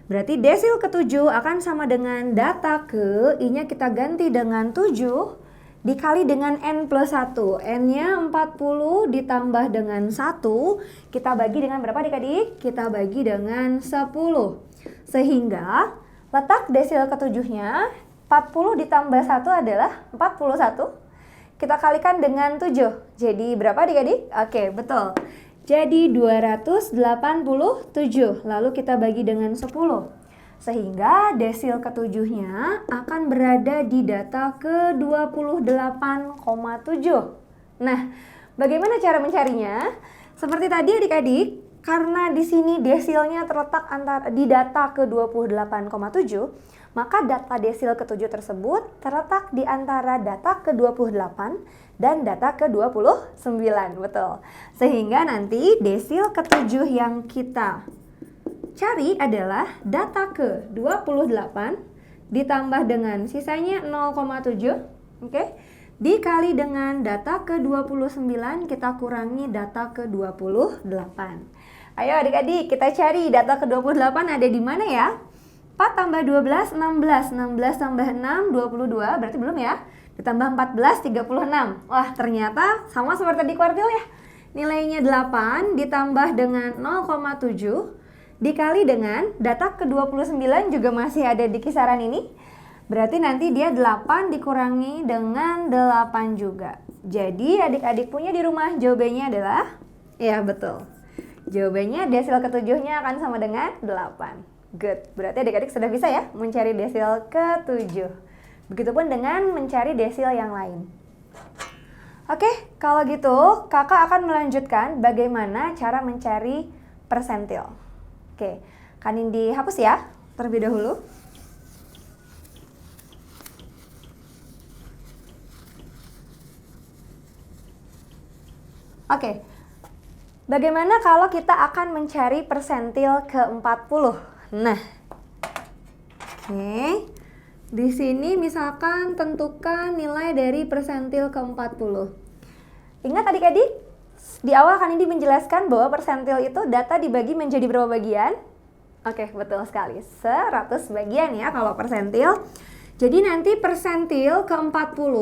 Berarti desil ke-7 akan sama dengan data ke I-nya kita ganti dengan 7 dikali dengan N plus 1. N-nya 40 ditambah dengan 1. Kita bagi dengan berapa adik-adik? Kita bagi dengan 10. Sehingga letak desil ke-7-nya 40 ditambah 1 adalah 41. Kita kalikan dengan 7. Jadi berapa adik-adik? Oke, betul. Jadi 287. Lalu kita bagi dengan 10. Sehingga desil ke-7-nya akan berada di data ke-28,7. Nah, bagaimana cara mencarinya? Seperti tadi adik-adik, karena di sini desilnya terletak di data ke-28,7, maka data desil ke-7 tersebut terletak di antara data ke-28 dan data ke-29, betul. Sehingga nanti desil ke-7 yang kita cari adalah data ke-28 ditambah dengan sisanya 0,7, oke? Dikali dengan data ke-29 kita kurangi data ke-28. Ayo adik-adik kita cari data ke-28 ada di mana ya? 4 tambah 12, 16. 16 tambah 6, 22. Berarti belum ya? Ditambah 14, 36. Wah, ternyata sama seperti di kuartil ya. Nilainya 8 ditambah dengan 0,7 dikali dengan data ke-29 juga masih ada di kisaran ini. Berarti nanti dia 8 dikurangi dengan 8 juga. Jadi adik-adik punya di rumah jawabannya adalah, ya betul. Jawabannya desil ke-7-nya akan sama dengan 8. Good. Berarti adik-adik sudah bisa ya mencari desil ke-7. Begitupun dengan mencari desil yang lain. Oke, kalau gitu kakak akan melanjutkan bagaimana cara mencari persentil. Oke, kan ini dihapus ya terlebih dahulu. Oke, bagaimana kalau kita akan mencari persentil ke-40? Nah, oke, di sini misalkan tentukan nilai dari persentil ke-40. Ingat adik-adik, di awal kan ini menjelaskan bahwa persentil itu data dibagi menjadi berapa bagian? Oke, betul sekali, 100 bagian ya kalau persentil. Jadi nanti persentil ke-40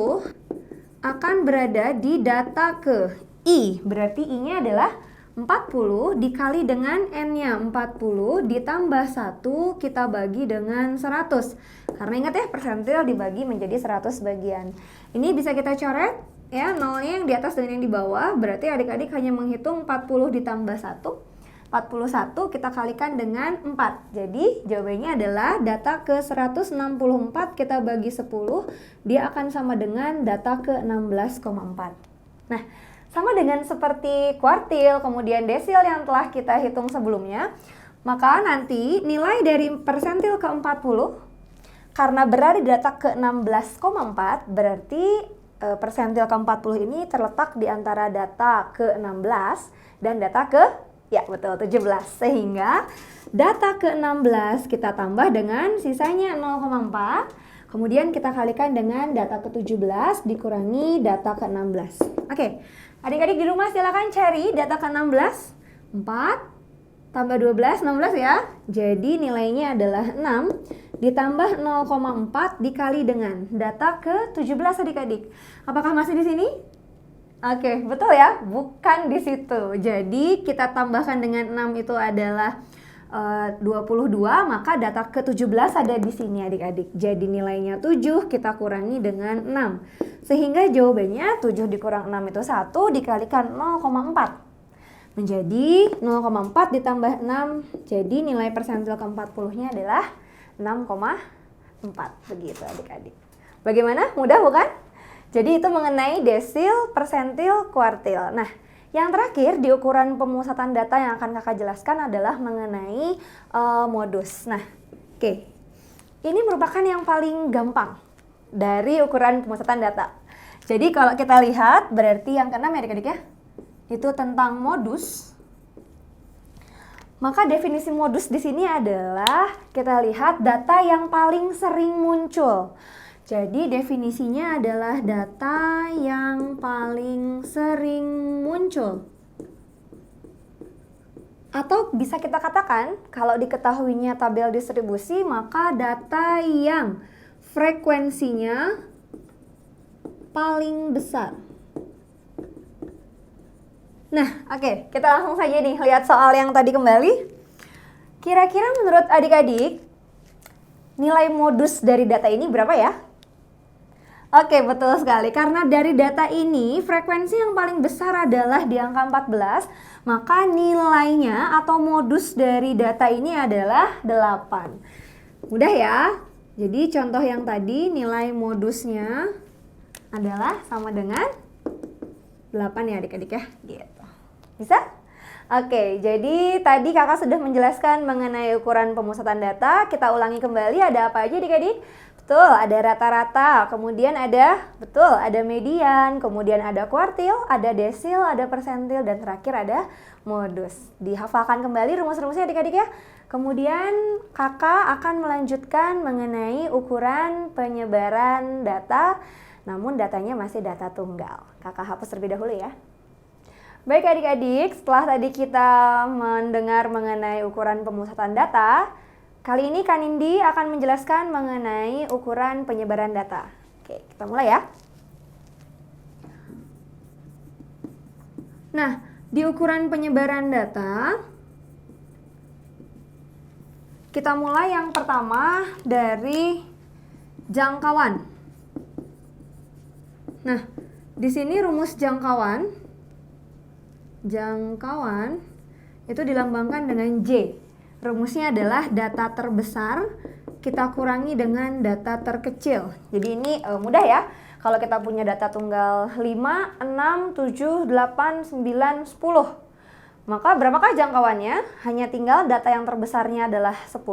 akan berada di data ke I, berarti I-nya adalah 40 dikali dengan N-nya 40 ditambah 1 kita bagi dengan 100. Karena ingat ya persentil dibagi menjadi 100 bagian. Ini bisa kita coret ya, nolnya yang di atas dan yang di bawah, berarti adik-adik hanya menghitung 40 ditambah 1. 41 kita kalikan dengan 4. Jadi jawabannya adalah data ke 164 kita bagi 10, dia akan sama dengan data ke 16,4. Nah, sama dengan seperti kuartil, kemudian desil yang telah kita hitung sebelumnya, maka nanti nilai dari persentil ke 40, karena berada di data ke 16,4, berarti persentil ke 40 ini terletak di antara data ke 16 dan data ke, ya betul, 17. Sehingga data ke 16 kita tambah dengan sisanya 0,4, kemudian kita kalikan dengan data ke 17 dikurangi data ke 16. Oke, adik-adik di rumah silakan cari data ke 16. 4 tambah 12, 16 ya. Jadi nilainya adalah 6 ditambah 0,4 dikali dengan data ke 17 adik-adik. Apakah masih di sini? Oke, betul ya? Bukan di situ. Jadi kita tambahkan dengan 6 itu adalah 22, maka data ke 17 ada di sini adik-adik. Jadi nilainya 7 kita kurangi dengan 6. Sehingga jawabannya 7 dikurang 6 itu 1 dikalikan 0,4. Menjadi 0,4 ditambah 6. Jadi nilai persentil ke 40-nya adalah 6,4. Begitu adik-adik. Bagaimana? Mudah bukan? Jadi itu mengenai desil, persentil, kuartil. Nah, yang terakhir di ukuran pemusatan data yang akan kakak jelaskan adalah mengenai modus. Nah, oke. Ini merupakan yang paling gampang dari ukuran pemusatan data. Jadi kalau kita lihat berarti yang keenam ya adik-adik ya. Itu tentang modus. Maka definisi modus di sini adalah kita lihat data yang paling sering muncul. Jadi definisinya adalah data yang paling sering muncul. Atau bisa kita katakan kalau diketahuinya tabel distribusi maka data yang frekuensinya paling besar. Nah, oke, kita langsung saja nih lihat soal yang tadi kembali. Kira-kira menurut adik-adik nilai modus dari data ini berapa ya? Oke, betul sekali. Karena dari data ini frekuensi yang paling besar adalah di angka 14, maka nilainya atau modus dari data ini adalah 8. Mudah ya? Jadi contoh yang tadi nilai modusnya adalah sama dengan 8 ya adik-adik ya. Gitu. Bisa? Oke, jadi tadi kakak sudah menjelaskan mengenai ukuran pemusatan data. Kita ulangi kembali, ada apa aja adik-adik? Betul, ada rata-rata, kemudian ada median, kemudian ada kuartil, ada desil, ada persentil, dan terakhir ada modus. Dihafalkan kembali rumus-rumusnya adik-adik ya. Kemudian kakak akan melanjutkan mengenai ukuran penyebaran data, namun datanya masih data tunggal. Kakak hapus terlebih dahulu ya. Baik adik-adik, setelah tadi kita mendengar mengenai ukuran pemusatan data, kali ini Kanindi akan menjelaskan mengenai ukuran penyebaran data. Oke, kita mulai ya. Nah, di ukuran penyebaran data, kita mulai yang pertama dari jangkauan. Nah, di sini rumus jangkauan itu dilambangkan dengan J. Rumusnya adalah data terbesar kita kurangi dengan data terkecil. Jadi ini mudah ya. Kalau kita punya data tunggal 5, 6, 7, 8, 9, 10. Maka berapakah jangkauannya? Hanya tinggal data yang terbesarnya adalah 10.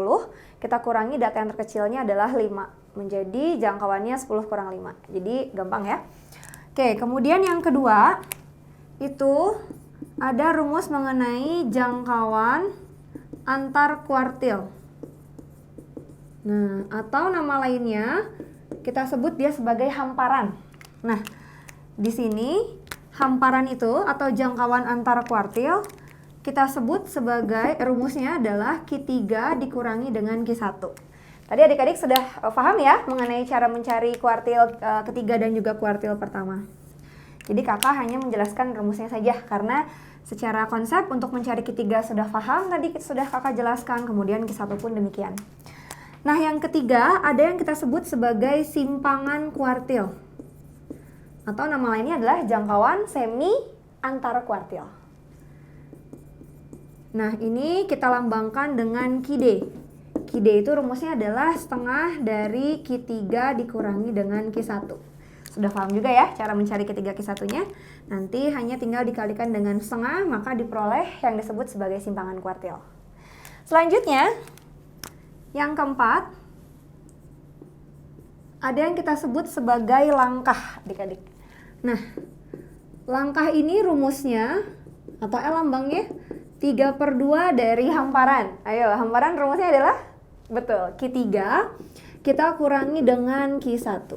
Kita kurangi data yang terkecilnya adalah 5. Menjadi jangkauannya 10 kurang 5. Jadi gampang ya. Oke, kemudian yang kedua itu ada rumus mengenai jangkauan antar kuartil. Nah, atau nama lainnya kita sebut dia sebagai hamparan. Nah, di sini hamparan itu atau jangkauan antar kuartil kita sebut sebagai rumusnya adalah Q3 dikurangi dengan Q1. Tadi adik-adik sudah paham ya mengenai cara mencari kuartil ketiga dan juga kuartil pertama. Jadi kakak hanya menjelaskan rumusnya saja karena secara konsep untuk mencari Q3 sudah paham, tadi sudah kakak jelaskan, kemudian Q1 pun demikian. Nah, yang ketiga ada yang kita sebut sebagai simpangan kuartil. Atau nama lainnya adalah jangkauan semi antar kuartil. Nah, ini kita lambangkan dengan Ki D. Ki D itu rumusnya adalah setengah dari Q3 dikurangi dengan Q1. Sudah paham juga ya cara mencari Q3 Q1-nya? Nanti hanya tinggal dikalikan dengan setengah, maka diperoleh yang disebut sebagai simpangan kuartil. Selanjutnya, yang keempat, ada yang kita sebut sebagai langkah, adik-adik. Nah, langkah ini rumusnya, atau lambangnya, 3/2 dari hamparan. Ayo, hamparan rumusnya adalah? Betul, Q3 kita kurangi dengan Q1.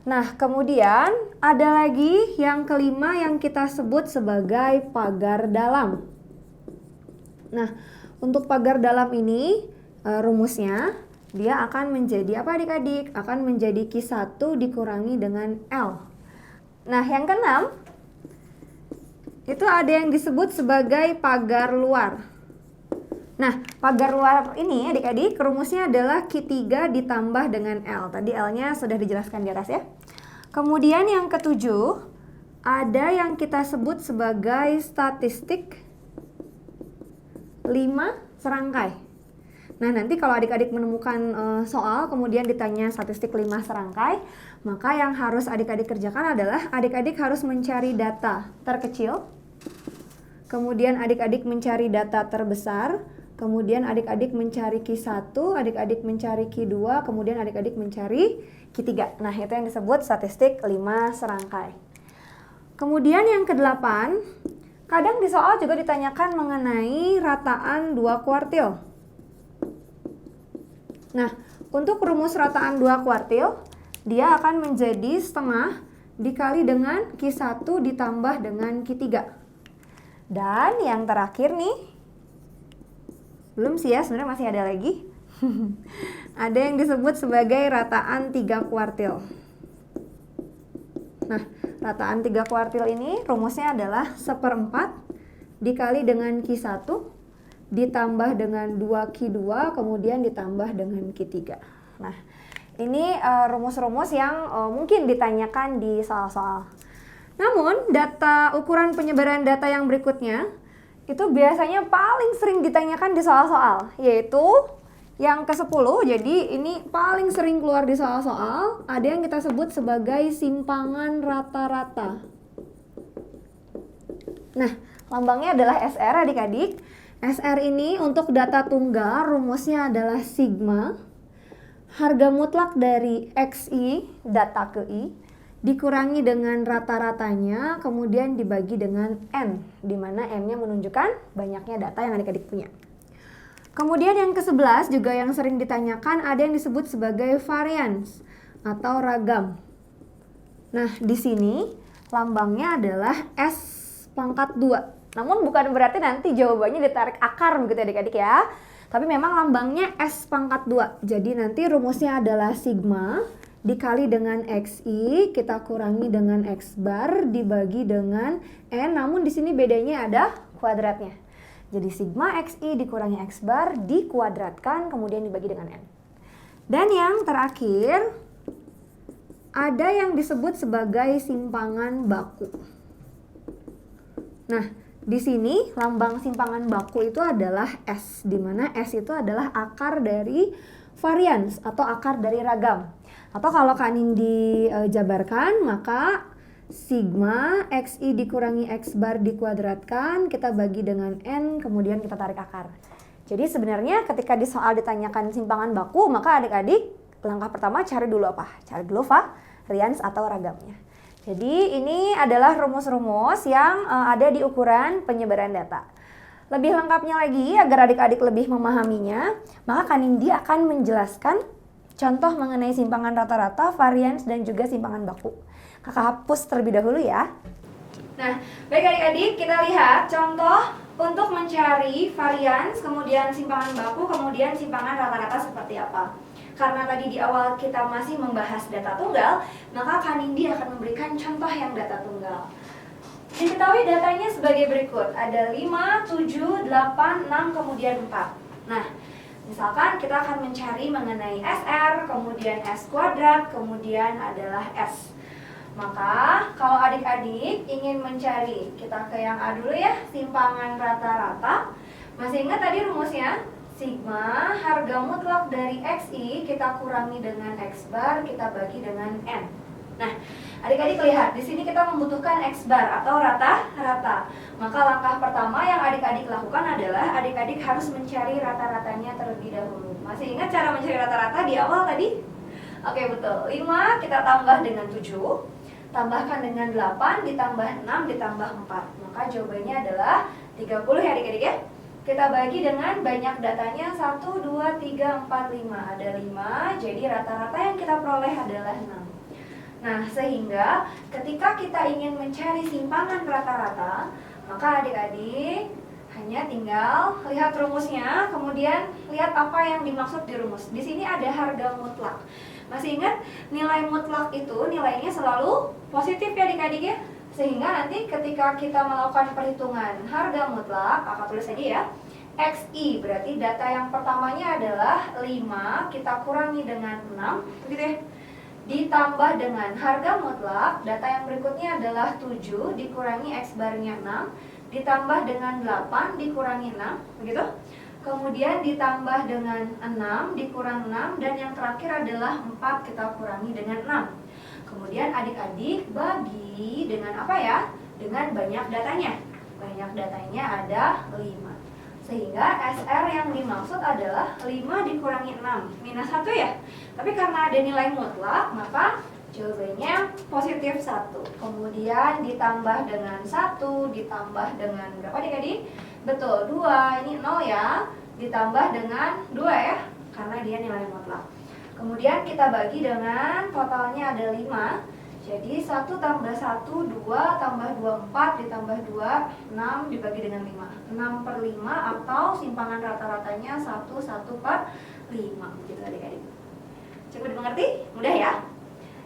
Nah, kemudian ada lagi yang kelima yang kita sebut sebagai pagar dalam. Nah, untuk pagar dalam ini rumusnya dia akan menjadi apa adik-adik? Akan menjadi Q1 dikurangi dengan L. Nah, yang keenam itu ada yang disebut sebagai pagar luar. Nah, pagar luar ini adik-adik rumusnya adalah Q3 ditambah dengan L. Tadi L-nya sudah dijelaskan di atas ya. Kemudian yang ketujuh, ada yang kita sebut sebagai statistik 5 serangkai. Nah, nanti kalau adik-adik menemukan soal kemudian ditanya statistik 5 serangkai, maka yang harus adik-adik kerjakan adalah adik-adik harus mencari data terkecil, kemudian adik-adik mencari data terbesar, kemudian adik-adik mencari Q1, adik-adik mencari Q2, kemudian adik-adik mencari Q3. Nah, itu yang disebut statistik 5 serangkai. Kemudian yang kedelapan, kadang di soal juga ditanyakan mengenai rataan 2 kuartil. Nah, untuk rumus rataan 2 kuartil, dia akan menjadi setengah dikali dengan Q1 ditambah dengan Q3. Dan yang terakhir nih, belum sih ya, sebenarnya masih ada lagi. Ada yang disebut sebagai rataan 3 kuartil. Nah, rataan 3 kuartil ini rumusnya adalah 1/4 dikali dengan Q1 ditambah dengan 2Q2 kemudian ditambah dengan Q3. Nah, ini rumus-rumus yang mungkin ditanyakan di soal-soal. Namun, data ukuran penyebaran data yang berikutnya itu biasanya paling sering ditanyakan di soal-soal, yaitu yang ke-10. Jadi ini paling sering keluar di soal-soal, ada yang kita sebut sebagai simpangan rata-rata. Nah, lambangnya adalah SR adik-adik. SR ini untuk data tunggal rumusnya adalah sigma harga mutlak dari XI data ke I dikurangi dengan rata-ratanya, kemudian dibagi dengan N, di mana N-nya menunjukkan banyaknya data yang adik-adik punya. Kemudian yang ke-11 juga yang sering ditanyakan ada yang disebut sebagai varians atau ragam. Nah, di sini lambangnya adalah S pangkat 2. Namun bukan berarti nanti jawabannya ditarik akar begitu adik-adik ya. Tapi memang lambangnya S pangkat 2. Jadi nanti rumusnya adalah sigma dikali dengan XI, kita kurangi dengan X bar dibagi dengan N, namun di sini bedanya ada kuadratnya. Jadi sigma XI dikurangi X bar dikuadratkan kemudian dibagi dengan N. Dan yang terakhir, ada yang disebut sebagai simpangan baku. Nah, di sini lambang simpangan baku itu adalah S, di mana S itu adalah akar dari varians atau akar dari ragam. Atau kalau Kak Nindi jabarkan, maka sigma XI dikurangi X bar dikuadratkan, kita bagi dengan N, kemudian kita tarik akar. Jadi sebenarnya ketika di soal ditanyakan simpangan baku, maka adik-adik langkah pertama cari dulu apa? Cari dulu varians atau ragamnya. Jadi ini adalah rumus-rumus yang ada di ukuran penyebaran data. Lebih lengkapnya lagi, agar adik-adik lebih memahaminya, maka Kak Nindi akan menjelaskan contoh mengenai simpangan rata-rata, varians, dan juga simpangan baku. Kakak hapus terlebih dahulu ya. Nah, baik adik-adik, kita lihat contoh untuk mencari varians, kemudian simpangan baku, kemudian simpangan rata-rata seperti apa. Karena tadi di awal kita masih membahas data tunggal, maka Kak Nindi akan memberikan contoh yang data tunggal. Diketahui datanya sebagai berikut, ada 5, 7, 8, 6, kemudian 4. Nah, misalkan kita akan mencari mengenai SR, kemudian S kuadrat, kemudian adalah S. Maka kalau adik-adik ingin mencari, kita ke yang A dulu ya, simpangan rata-rata. Masih ingat tadi rumusnya? Sigma harga mutlak dari XI kita kurangi dengan X bar, kita bagi dengan N. Nah, adik-adik lihat, di sini kita membutuhkan X bar atau rata-rata. Maka langkah pertama yang adik-adik lakukan adalah adik-adik harus mencari rata-ratanya terlebih dahulu. Masih ingat cara mencari rata-rata di awal tadi? Oke, betul. 5 kita tambah dengan 7, tambahkan dengan 8, ditambah 6, ditambah 4. Maka jawabannya adalah 30 ya adik-adik ya. Kita bagi dengan banyak datanya 1, 2, 3, 4, 5. Ada 5, jadi rata-rata yang kita peroleh adalah 6. Nah, sehingga ketika kita ingin mencari simpangan rata-rata, maka adik-adik hanya tinggal lihat rumusnya, kemudian lihat apa yang dimaksud di rumus. Di sini ada harga mutlak. Masih ingat nilai mutlak itu nilainya selalu positif ya adik-adik ya? Sehingga nanti ketika kita melakukan perhitungan harga mutlak, kakak tulis aja ya, XI berarti data yang pertamanya adalah 5, kita kurangi dengan 6, gitu ya. Ditambah dengan harga mutlak, data yang berikutnya adalah 7, dikurangi X barnya 6, ditambah dengan 8, dikurangi 6, begitu. Kemudian ditambah dengan 6, dikurang 6, dan yang terakhir adalah 4, kita kurangi dengan 6. Kemudian adik-adik bagi dengan apa ya? Dengan banyak datanya. Banyak datanya ada 5. Sehingga SR yang dimaksud adalah 5 dikurangi 6, minus 1 ya. Tapi karena ada nilai mutlak, maka jawabannya positif 1. Kemudian ditambah dengan 1, ditambah dengan berapa adik-adik? Betul, 2, ini 0 ya. Ditambah dengan 2 ya, karena dia nilai mutlak. Kemudian kita bagi dengan totalnya ada 5. Jadi 1 tambah 1, 2 tambah 2, 4 ditambah 2, 6 dibagi dengan 5. 6 per 5 atau simpangan rata-ratanya 1, 1 per 5. Begitu adik-adik. Cukup dimengerti? Mudah ya?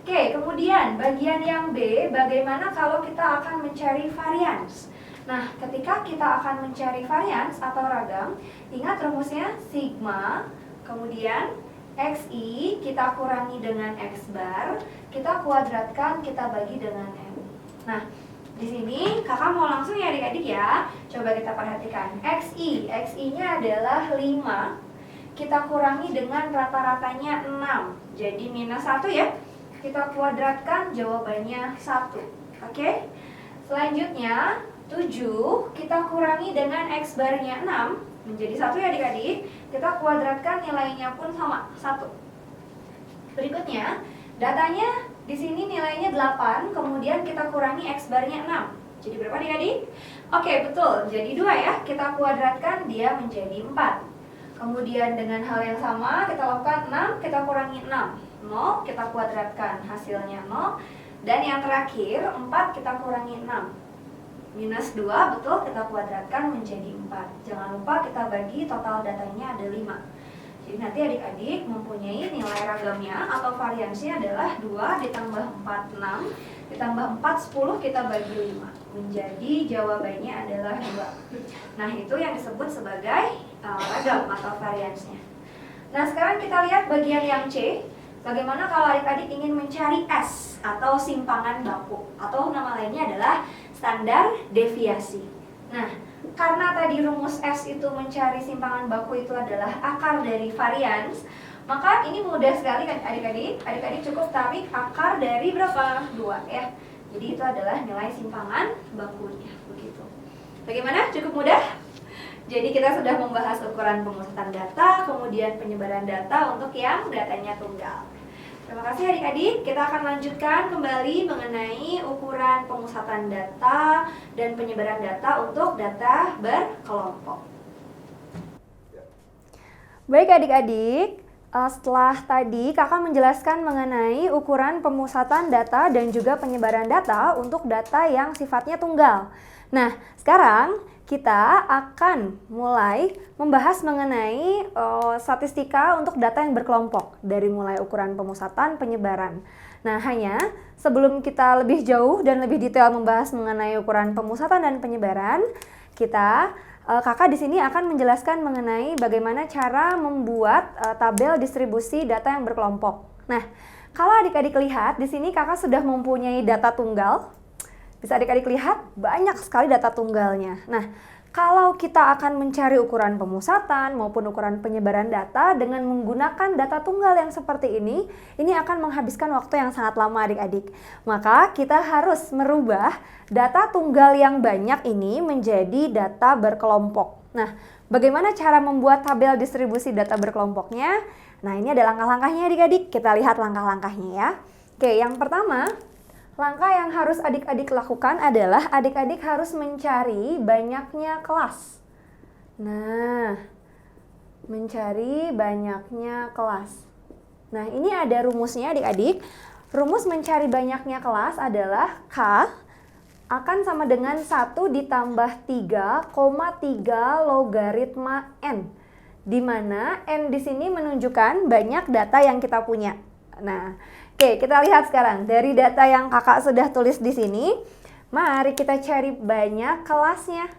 Oke, kemudian bagian yang B, bagaimana kalau kita akan mencari varians? Nah, ketika kita akan mencari varians atau ragam, ingat rumusnya sigma, kemudian XI kita kurangi dengan X bar, kita kuadratkan, kita bagi dengan M. Nah, di sini kakak mau langsung ya adik-adik ya. Coba kita perhatikan. XI-nya adalah 5. Kita kurangi dengan rata-ratanya 6. Jadi minus 1 ya. Kita kuadratkan, jawabannya 1. Oke? Selanjutnya 7 kita kurangi dengan X barnya 6 menjadi 1 ya adik-adik. Kita kuadratkan, nilainya pun sama, 1. Berikutnya, datanya di sini nilainya 8, kemudian kita kurangi X barnya 6. Jadi berapa adik-adik? Oke, betul. Jadi 2 ya. Kita kuadratkan, dia menjadi 4. Kemudian dengan hal yang sama, kita lakukan 6, kita kurangi 6. 0, kita kuadratkan, hasilnya 0. Dan yang terakhir, 4 kita kurangi 6. Minus 2, betul, kita kuadratkan menjadi 4. Jangan lupa kita bagi, total datanya ada 5. Jadi nanti adik-adik mempunyai nilai ragamnya atau variansnya adalah 2 ditambah 4, 6. Ditambah 4, 10, kita bagi 5. Menjadi jawabannya adalah 2. Nah, itu yang disebut sebagai ragam atau variansnya. Nah, sekarang kita lihat bagian yang C. Bagaimana kalau adik-adik ingin mencari S atau simpangan baku, atau nama lainnya adalah standar deviasi. Nah, karena tadi rumus S itu mencari simpangan baku itu adalah akar dari varians, maka ini mudah sekali kan adik-adik. Adik-adik cukup tarik akar dari berapa? 2 ya. Jadi itu adalah nilai simpangan bakunya. Begitu. Bagaimana? Cukup mudah? Jadi kita sudah membahas ukuran pemusatan data, kemudian penyebaran data untuk yang datanya tunggal. Terima kasih adik-adik. Kita akan lanjutkan kembali mengenai ukuran pemusatan data dan penyebaran data untuk data berkelompok. Baik adik-adik, setelah tadi kakak menjelaskan mengenai ukuran pemusatan data dan juga penyebaran data untuk data yang sifatnya tunggal. Nah, sekarang kita akan mulai membahas mengenai statistika untuk data yang berkelompok dari mulai ukuran pemusatan, penyebaran. Nah, hanya sebelum kita lebih jauh dan lebih detail membahas mengenai ukuran pemusatan dan penyebaran, kakak di sini akan menjelaskan mengenai bagaimana cara membuat tabel distribusi data yang berkelompok. Nah, kalau adik-adik lihat di sini kakak sudah mempunyai data tunggal. Bisa adik-adik lihat banyak sekali data tunggalnya. Nah, kalau kita akan mencari ukuran pemusatan maupun ukuran penyebaran data dengan menggunakan data tunggal yang seperti ini akan menghabiskan waktu yang sangat lama adik-adik. Maka kita harus merubah data tunggal yang banyak ini menjadi data berkelompok. Nah, bagaimana cara membuat tabel distribusi data berkelompoknya? Nah, ini ada langkah-langkahnya adik-adik. Kita lihat langkah-langkahnya ya. Oke, yang pertama, langkah yang harus adik-adik lakukan adalah adik-adik harus mencari banyaknya kelas. Nah, mencari banyaknya kelas. Nah, ini ada rumusnya adik-adik. Rumus mencari banyaknya kelas adalah K akan sama dengan 1 ditambah 3,3 logaritma N. Di mana N di sini menunjukkan banyak data yang kita punya. Nah, oke, kita lihat sekarang dari data yang kakak sudah tulis di sini. Mari kita cari banyak kelasnya.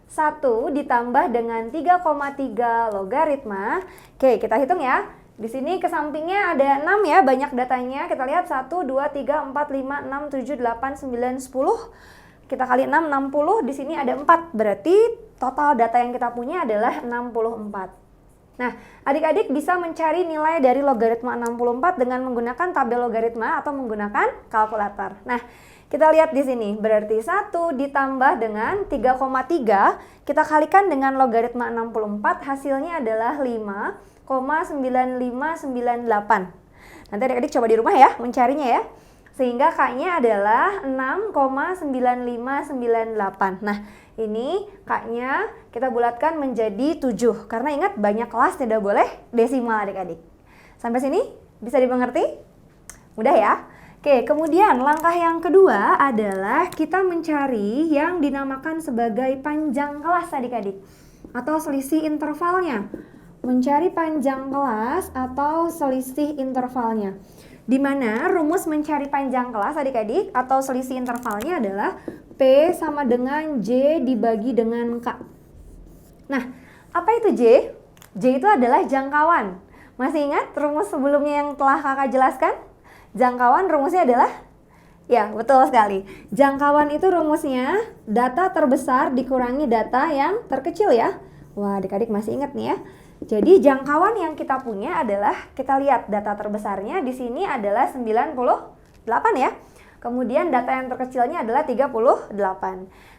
1 ditambah dengan 3,3 logaritma. Oke, kita hitung ya. Di sini ke sampingnya ada 6 ya, banyak datanya. Kita lihat 1, 2, 3, 4, 5, 6, 7, 8, 9, 10. Kita kali 6, 60. Di sini ada 4. Berarti total data yang kita punya adalah 64. Nah, adik-adik bisa mencari nilai dari logaritma 64 dengan menggunakan tabel logaritma atau menggunakan kalkulator. Nah, kita lihat di sini, berarti 1 ditambah dengan 3,3, kita kalikan dengan logaritma 64, hasilnya adalah 5,9598. Nanti adik-adik coba di rumah ya, mencarinya ya. Sehingga K-nya adalah 6,9598. Nah, ini K-nya kita bulatkan menjadi 7. Karena ingat banyak kelas tidak boleh desimal adik-adik. Sampai sini bisa dimengerti? Mudah ya? Oke, kemudian langkah yang kedua adalah kita mencari yang dinamakan sebagai panjang kelas adik-adik. Atau selisih intervalnya. Mencari panjang kelas atau selisih intervalnya. Di mana rumus mencari panjang kelas adik-adik atau selisih intervalnya adalah P sama dengan J dibagi dengan K. Nah, apa itu J? J itu adalah jangkauan. Masih ingat rumus sebelumnya yang telah kakak jelaskan? Jangkauan rumusnya adalah? Ya, betul sekali. Jangkauan itu rumusnya data terbesar dikurangi data yang terkecil ya. Wah, adik-adik masih ingat nih ya. Jadi jangkauan yang kita punya adalah, kita lihat data terbesarnya di sini adalah 98 ya. Kemudian data yang terkecilnya adalah 38.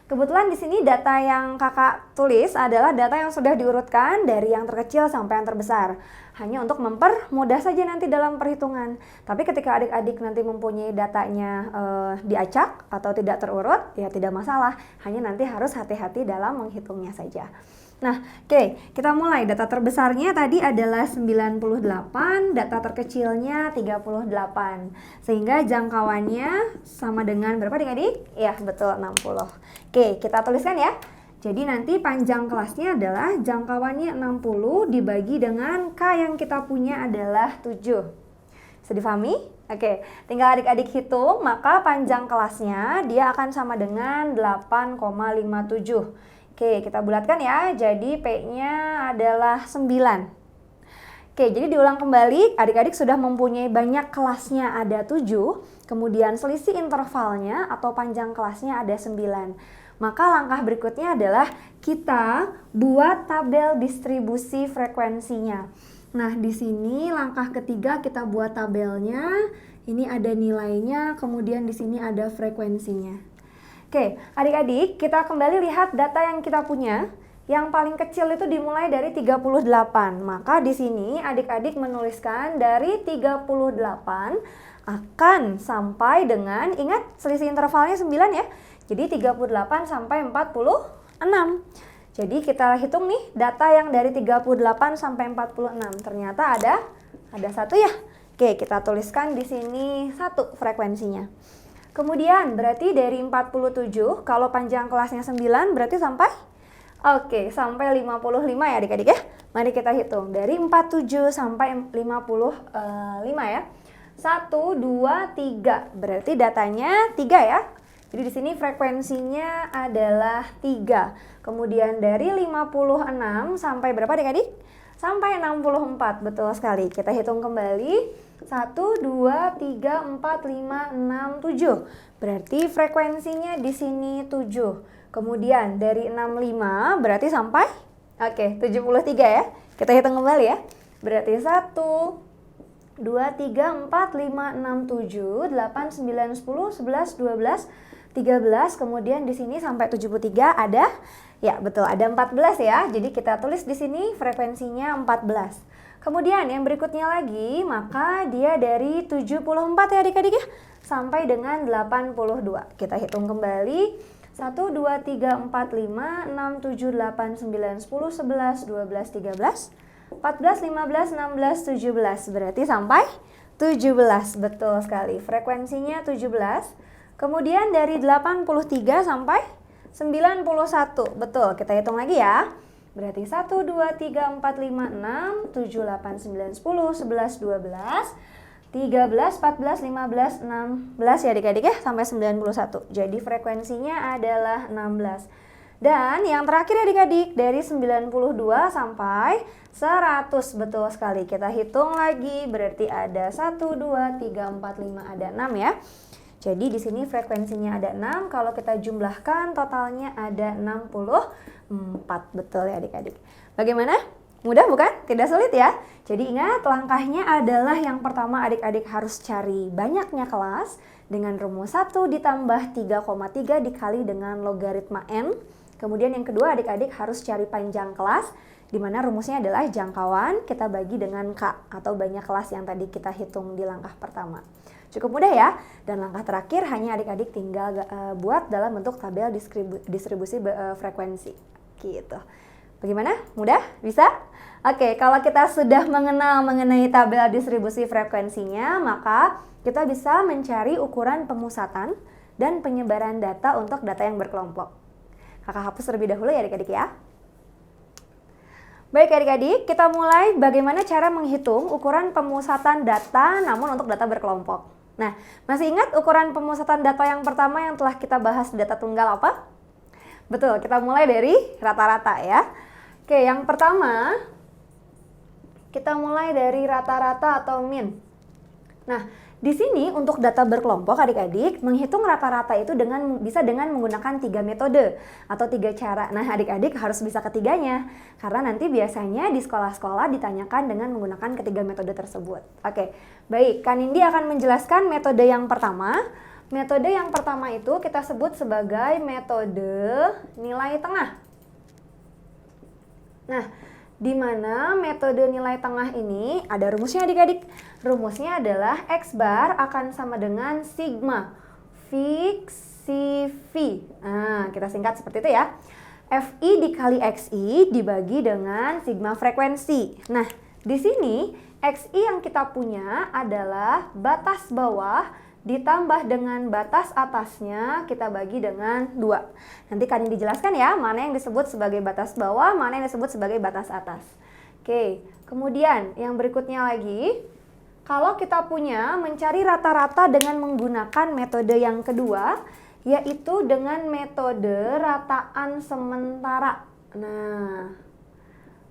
Kebetulan di sini data yang kakak tulis adalah data yang sudah diurutkan dari yang terkecil sampai yang terbesar. Hanya untuk mempermudah saja nanti dalam perhitungan. Tapi ketika adik-adik nanti mempunyai datanya diacak atau tidak terurut, ya tidak masalah. Hanya nanti harus hati-hati dalam menghitungnya saja. Nah, oke, kita mulai. Data terbesarnya tadi adalah 98, data terkecilnya 38. Sehingga jangkauannya sama dengan berapa adik-adik? Ya, betul 60. Oke, kita tuliskan ya. Jadi nanti panjang kelasnya adalah jangkauannya 60 dibagi dengan K yang kita punya adalah 7. Bisa difahami? Oke, tinggal adik-adik hitung, maka panjang kelasnya dia akan sama dengan 8,57. Oke, kita bulatkan ya. Jadi P-nya adalah 9. Oke, jadi diulang kembali. Adik-adik sudah mempunyai banyak kelasnya ada 7. Kemudian selisih intervalnya atau panjang kelasnya ada 9. Maka langkah berikutnya adalah kita buat tabel distribusi frekuensinya. Nah, di sini langkah ketiga kita buat tabelnya. Ini ada nilainya, kemudian di sini ada frekuensinya. Oke, adik-adik, kita kembali lihat data yang kita punya. Yang paling kecil itu dimulai dari 38. Maka di sini adik-adik menuliskan dari 38 akan sampai dengan, ingat selisih intervalnya 9 ya. Jadi 38 sampai 46. Jadi kita hitung nih data yang dari 38 sampai 46. Ternyata ada satu ya. Oke, kita tuliskan di sini 1 frekuensinya. Kemudian berarti dari 47, kalau panjang kelasnya 9 berarti sampai? Oke, sampai 55 ya adik-adik ya. Mari kita hitung. Dari 47 sampai 55 ya. 1, 2, 3. Berarti datanya 3 ya. Jadi di sini frekuensinya adalah 3. Kemudian dari 56 sampai berapa adik-adik? Sampai 64, betul sekali. Kita hitung kembali. 1, 2, 3, 4, 5, 6, 7. Berarti frekuensinya di sini 7. Kemudian dari 65 berarti sampai 73 ya. Kita hitung kembali ya. Berarti 1, 2, 3, 4, 5, 6, 7, 8, 9, 10, 11, 12, 13. Kemudian di sini sampai 73 ada, ya betul, ada 14 ya. Jadi kita tulis di sini frekuensinya 14. Kemudian yang berikutnya lagi, maka dia dari 74 ya adik-adik ya, sampai dengan 82. Kita hitung kembali. 1, 2, 3, 4, 5, 6, 7, 8, 9, 10, 11, 12, 13, 14, 15, 16, 17. Berarti sampai 17. Betul sekali. Frekuensinya 17. Kemudian dari 83 sampai 91. Betul. Kita hitung lagi ya. Berarti 1, 2, 3, 4, 5, 6, 7, 8, 9, 10, 11, 12, 13, 14, 15, 16 ya adik-adik ya, sampai 91. Jadi frekuensinya adalah 16. Dan yang terakhir adik-adik, dari 92 sampai 100. Betul sekali. Kita hitung lagi, berarti ada 1, 2, 3, 4, 5, ada 6 ya. Jadi di sini frekuensinya ada 6, kalau kita jumlahkan totalnya ada 64. Betul ya adik-adik. Bagaimana? Mudah bukan? Tidak sulit ya? Jadi ingat, langkahnya adalah yang pertama adik-adik harus cari banyaknya kelas dengan rumus 1 ditambah 3,3 dikali dengan logaritma N. Kemudian yang kedua adik-adik harus cari panjang kelas, di mana rumusnya adalah jangkauan kita bagi dengan K atau banyak kelas yang tadi kita hitung di langkah pertama. Cukup mudah ya. Dan langkah terakhir hanya adik-adik tinggal buat dalam bentuk tabel distribusi frekuensi. Gitu. Bagaimana? Mudah? Bisa? Oke, kalau kita sudah mengenal mengenai tabel distribusi frekuensinya, maka kita bisa mencari ukuran pemusatan dan penyebaran data untuk data yang berkelompok. Kakak hapus terlebih dahulu ya adik-adik ya. Baik adik-adik, kita mulai bagaimana cara menghitung ukuran pemusatan data namun untuk data berkelompok. Nah, masih ingat ukuran pemusatan data yang pertama yang telah kita bahas di data tunggal apa? Betul, kita mulai dari rata-rata ya. Oke, yang pertama kita mulai dari rata-rata atau min. Nah, di sini untuk data berkelompok adik-adik menghitung rata-rata itu bisa dengan menggunakan 3 metode atau 3 cara. Nah, adik-adik harus bisa ketiganya karena nanti biasanya di sekolah-sekolah ditanyakan dengan menggunakan ketiga metode tersebut. Oke, baik. Kak Nindi akan menjelaskan metode yang pertama. Metode yang pertama itu kita sebut sebagai metode nilai tengah. Nah, di mana metode nilai tengah ini ada rumusnya adik-adik. Rumusnya adalah X bar akan sama dengan sigma fiksi V. Nah, kita singkat seperti itu ya. Fi dikali Xi dibagi dengan sigma frekuensi. Nah, di sini Xi yang kita punya adalah batas bawah ditambah dengan batas atasnya kita bagi dengan 2. Nanti kalian dijelaskan ya mana yang disebut sebagai batas bawah, mana yang disebut sebagai batas atas. Oke, kemudian yang berikutnya lagi, kalau kita punya mencari rata-rata dengan menggunakan metode yang kedua, yaitu dengan metode rataan sementara. Nah,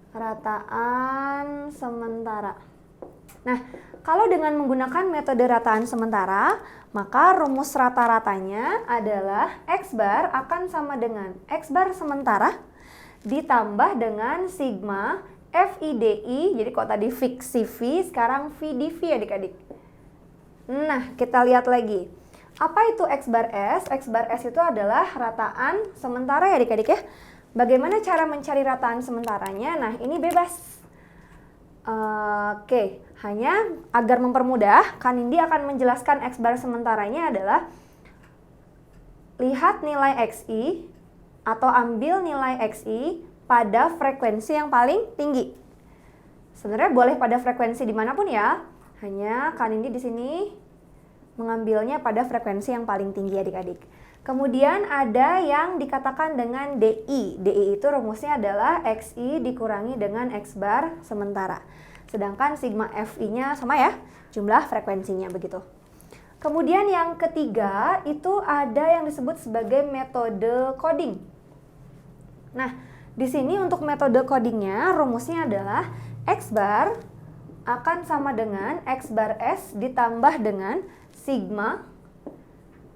rataan sementara. Nah, kalau dengan menggunakan metode rataan sementara, maka rumus rata-ratanya adalah X bar akan sama dengan X bar sementara ditambah dengan sigma FIDI, jadi kalau tadi fiksi V, sekarang VDV adik-adik. Nah, kita lihat lagi. Apa itu X bar S? X bar S itu adalah rataan sementara ya adik-adik ya. Bagaimana cara mencari rataan sementaranya? Nah, ini bebas. Oke, hanya agar mempermudah, Kak Nindi akan menjelaskan X bar sementaranya adalah lihat nilai Xi atau ambil nilai Xi pada frekuensi yang paling tinggi. Sebenarnya boleh pada frekuensi dimanapun ya, hanya Kak Nindi di sini mengambilnya pada frekuensi yang paling tinggi adik-adik. Kemudian ada yang dikatakan dengan DI. DI itu rumusnya adalah XI dikurangi dengan X bar sementara. Sedangkan sigma FI-nya sama ya, jumlah frekuensinya begitu. Kemudian yang ketiga itu ada yang disebut sebagai metode coding. Nah, di sini untuk metode codingnya rumusnya adalah X bar akan sama dengan X bar S ditambah dengan sigma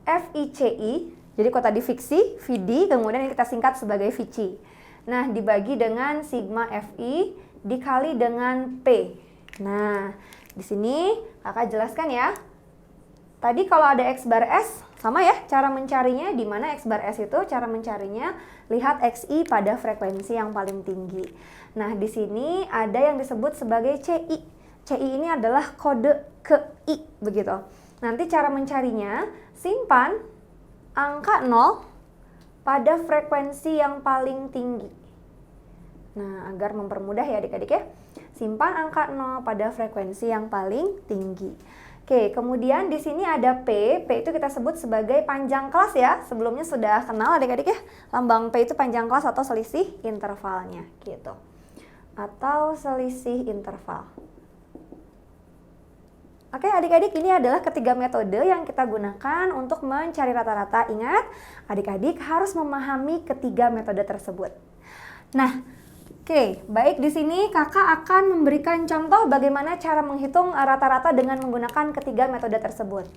FICI. Jadi kalau tadi fiksi, VD, kemudian ini kita singkat sebagai VC. Nah, dibagi dengan sigma FI dikali dengan P. Nah, di sini kakak jelaskan ya. Tadi kalau ada X bar S, sama ya cara mencarinya, di mana X bar S itu cara mencarinya lihat XI pada frekuensi yang paling tinggi. Nah, di sini ada yang disebut sebagai CI. CI ini adalah kode ke I, begitu. Nanti cara mencarinya, simpan angka 0 pada frekuensi yang paling tinggi. Nah, agar mempermudah ya adik-adik ya. Simpan angka 0 pada frekuensi yang paling tinggi. Oke, kemudian di sini ada P. P itu kita sebut sebagai panjang kelas ya. Sebelumnya sudah kenal adik-adik ya. Lambang P itu panjang kelas atau selisih intervalnya gitu. Atau selisih interval. Oke, adik-adik, ini adalah ketiga metode yang kita gunakan untuk mencari rata-rata. Ingat, adik-adik harus memahami ketiga metode tersebut. Nah, oke, baik, di sini kakak akan memberikan contoh bagaimana cara menghitung rata-rata dengan menggunakan ketiga metode tersebut.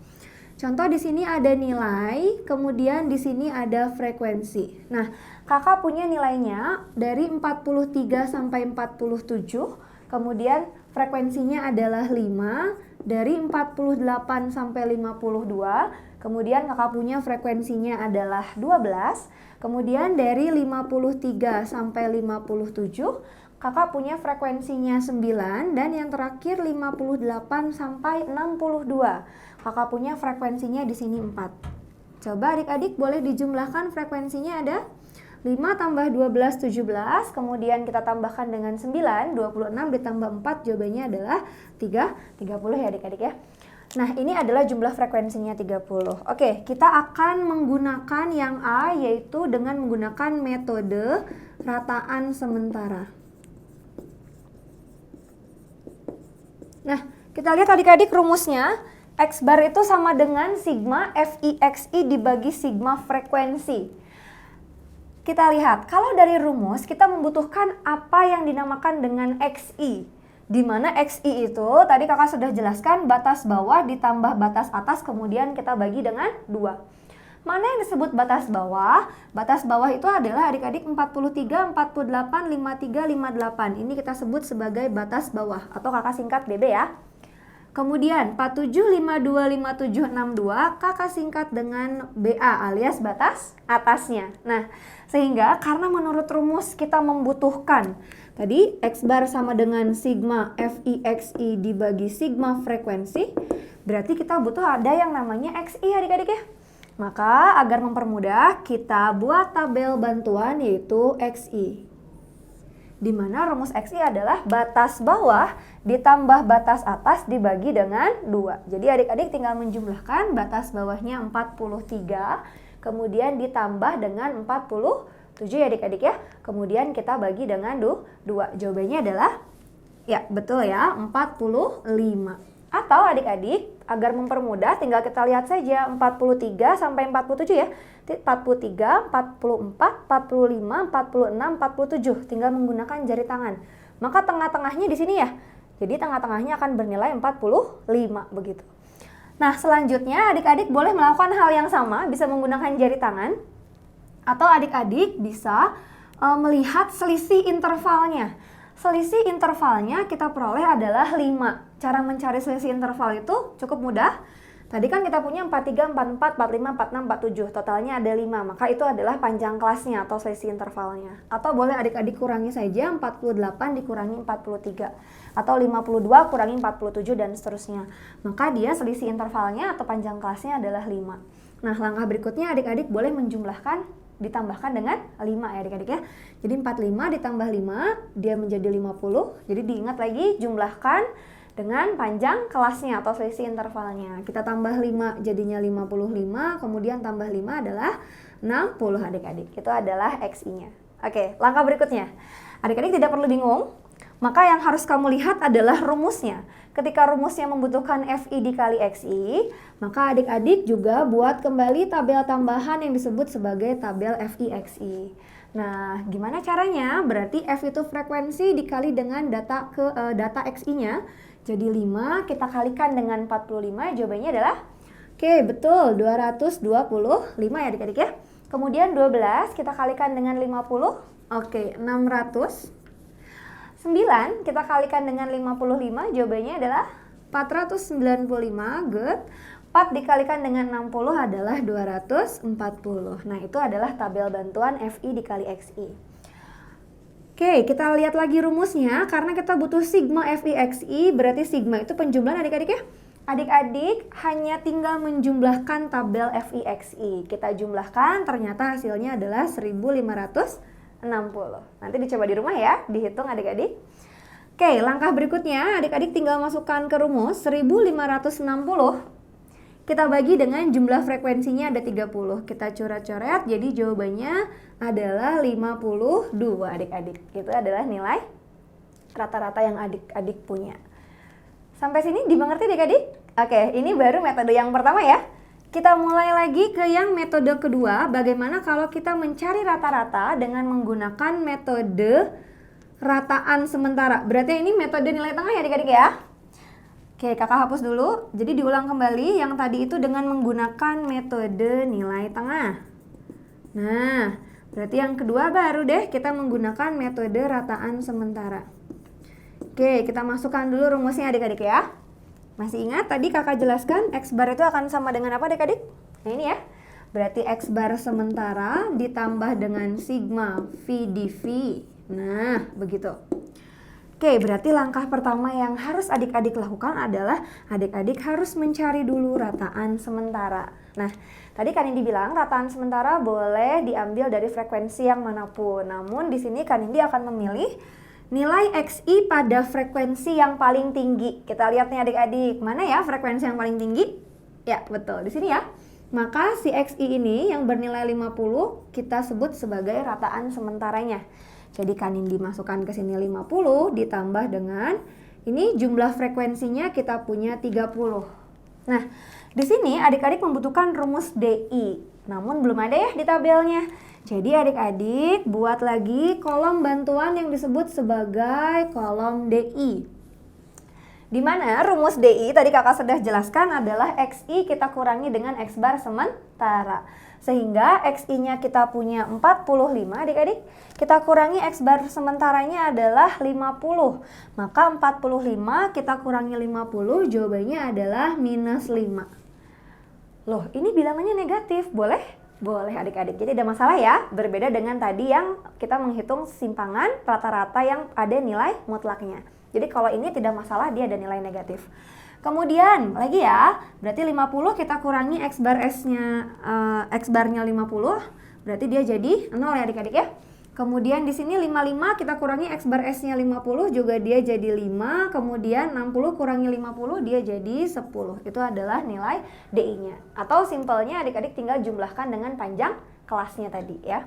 Contoh di sini ada nilai, kemudian di sini ada frekuensi. Nah, kakak punya nilainya dari 43 sampai 47, kemudian frekuensinya adalah 5, dari 48 sampai 52, kemudian kakak punya frekuensinya adalah 12, kemudian dari 53 sampai 57, kakak punya frekuensinya 9, dan yang terakhir 58 sampai 62. Kakak punya frekuensinya di sini 4. Coba adik-adik boleh dijumlahkan frekuensinya ada 5 tambah 12, 17, kemudian kita tambahkan dengan 9, 26 ditambah 4, jawabannya adalah 30 ya adik-adik ya. Nah, ini adalah jumlah frekuensinya 30. Oke, kita akan menggunakan yang A, yaitu dengan menggunakan metode rataan sementara. Nah, kita lihat adik-adik rumusnya. X bar itu sama dengan sigma FIXI dibagi sigma frekuensi. Kita lihat, kalau dari rumus kita membutuhkan apa yang dinamakan dengan XI. Di mana XI itu tadi kakak sudah jelaskan batas bawah ditambah batas atas, kemudian kita bagi dengan 2. Mana yang disebut batas bawah? Batas bawah itu adalah adik-adik 43, 48, 53, 58. Ini kita sebut sebagai batas bawah atau kakak singkat BB ya. Kemudian 47, 52, 57, 62 kakak singkat dengan BA alias batas atasnya. Nah, sehingga karena menurut rumus kita membutuhkan tadi X bar sama dengan sigma FIXI dibagi sigma frekuensi, berarti kita butuh ada yang namanya XI adik-adik ya. Maka agar mempermudah kita buat tabel bantuan yaitu XI. Di mana rumus XI adalah batas bawah ditambah batas atas dibagi dengan 2. Jadi adik-adik tinggal menjumlahkan batas bawahnya 43, kemudian ditambah dengan 47 ya adik-adik ya. Kemudian kita bagi dengan 2. Jawabannya adalah, ya betul ya, 45. Atau adik-adik agar mempermudah tinggal kita lihat saja 43 sampai 47 ya. 43, 44, 45, 46, 47. Tinggal menggunakan jari tangan. Maka tengah-tengahnya di sini ya. Jadi tengah-tengahnya akan bernilai 45 begitu. Nah, selanjutnya adik-adik boleh melakukan hal yang sama, bisa menggunakan jari tangan. Atau adik-adik bisa melihat selisih intervalnya. Selisih intervalnya kita peroleh adalah 5. Cara mencari selisih interval itu cukup mudah. Tadi kan kita punya 43, 44, 45, 46, 47. Totalnya ada 5. Maka itu adalah panjang kelasnya atau selisih intervalnya. Atau boleh adik-adik kurangi saja 48 dikurangi 43. Atau 52 kurangi 47 dan seterusnya. Maka dia selisih intervalnya atau panjang kelasnya adalah 5. Nah, langkah berikutnya adik-adik boleh menjumlahkan, ditambahkan dengan 5 ya adik-adik ya. Jadi 45 ditambah 5 dia menjadi 50. Jadi diingat lagi jumlahkan dengan panjang kelasnya atau selisih intervalnya. Kita tambah 5 jadinya 55, kemudian tambah 5 adalah 60 adik-adik. Itu adalah XI-nya. Oke, langkah berikutnya. Adik-adik tidak perlu bingung. Maka yang harus kamu lihat adalah rumusnya. Ketika rumusnya membutuhkan FI dikali XI, maka adik-adik juga buat kembali tabel tambahan yang disebut sebagai tabel FI XI. Nah, gimana caranya? Berarti F itu frekuensi dikali dengan data XI-nya. Jadi 5 kita kalikan dengan 45, jawabannya adalah oke, betul, 225 ya adik-adik ya. Kemudian 12 kita kalikan dengan 50, oke, 600. 9 kita kalikan dengan 55, jawabannya adalah 495, good. 4 dikalikan dengan 60 adalah 240. Nah, itu adalah tabel bantuan FI dikali XI. Oke, kita lihat lagi rumusnya. Karena kita butuh sigma FI XI, berarti sigma itu penjumlahan adik-adik ya. Adik-adik hanya tinggal menjumlahkan tabel FI XI. Kita jumlahkan, ternyata hasilnya adalah 1560. Nanti dicoba di rumah ya, dihitung adik-adik. Oke, langkah berikutnya adik-adik tinggal masukkan ke rumus 1560. Kita bagi dengan jumlah frekuensinya ada 30. Kita coret-coret, jadi jawabannya adalah 52 adik-adik. Itu adalah nilai rata-rata yang adik-adik punya. Sampai sini dimengerti adik-adik? Oke, ini baru metode yang pertama ya. Kita mulai lagi ke yang metode kedua. Bagaimana kalau kita mencari rata-rata dengan menggunakan metode rataan sementara. Berarti ini metode nilai tengah ya adik-adik ya. Oke, kakak hapus dulu. Jadi diulang kembali yang tadi itu dengan menggunakan metode nilai tengah. Nah, berarti yang kedua baru deh kita menggunakan metode rataan sementara. Oke, kita masukkan dulu rumusnya adik-adik ya. Masih ingat tadi kakak jelaskan X bar itu akan sama dengan apa adik-adik? Nah ini ya. Berarti X bar sementara ditambah dengan sigma V dV. Nah, begitu. Oke, berarti langkah pertama yang harus adik-adik lakukan adalah adik-adik harus mencari dulu rataan sementara. Nah, tadi kan Indi bilang rataan sementara boleh diambil dari frekuensi yang manapun. Namun di sini kan Indi akan memilih nilai XI pada frekuensi yang paling tinggi. Kita lihat nih adik-adik, mana ya frekuensi yang paling tinggi? Ya, betul, di sini ya. Maka si XI ini yang bernilai 50 kita sebut sebagai rataan sementaranya. Jadi kanin dimasukkan ke sini 50 ditambah dengan ini jumlah frekuensinya kita punya 30. Nah, di sini adik-adik membutuhkan rumus DI. Namun belum ada ya di tabelnya. Jadi adik-adik buat lagi kolom bantuan yang disebut sebagai kolom DI. Di mana rumus DI tadi kakak sudah jelaskan adalah XI kita kurangi dengan X bar sementara. Sehingga XI-nya kita punya 45 adik-adik. Kita kurangi X bar sementaranya adalah 50. Maka 45 kita kurangi 50 jawabannya adalah minus 5. Loh, ini bilangannya negatif, boleh? Boleh adik-adik, jadi ada masalah ya. Berbeda dengan tadi yang kita menghitung simpangan rata-rata yang ada nilai mutlaknya. Jadi kalau ini tidak masalah, dia ada nilai negatif. Kemudian lagi ya, berarti 50 kita kurangi X bar S-nya, X barnya 50, berarti dia jadi 0 ya adik-adik ya. Kemudian di sini 55 kita kurangi X bar S-nya 50 juga dia jadi 5, kemudian 60 kurangi 50 dia jadi 10. Itu adalah nilai DI-nya. Atau simpelnya adik-adik tinggal jumlahkan dengan panjang kelasnya tadi ya.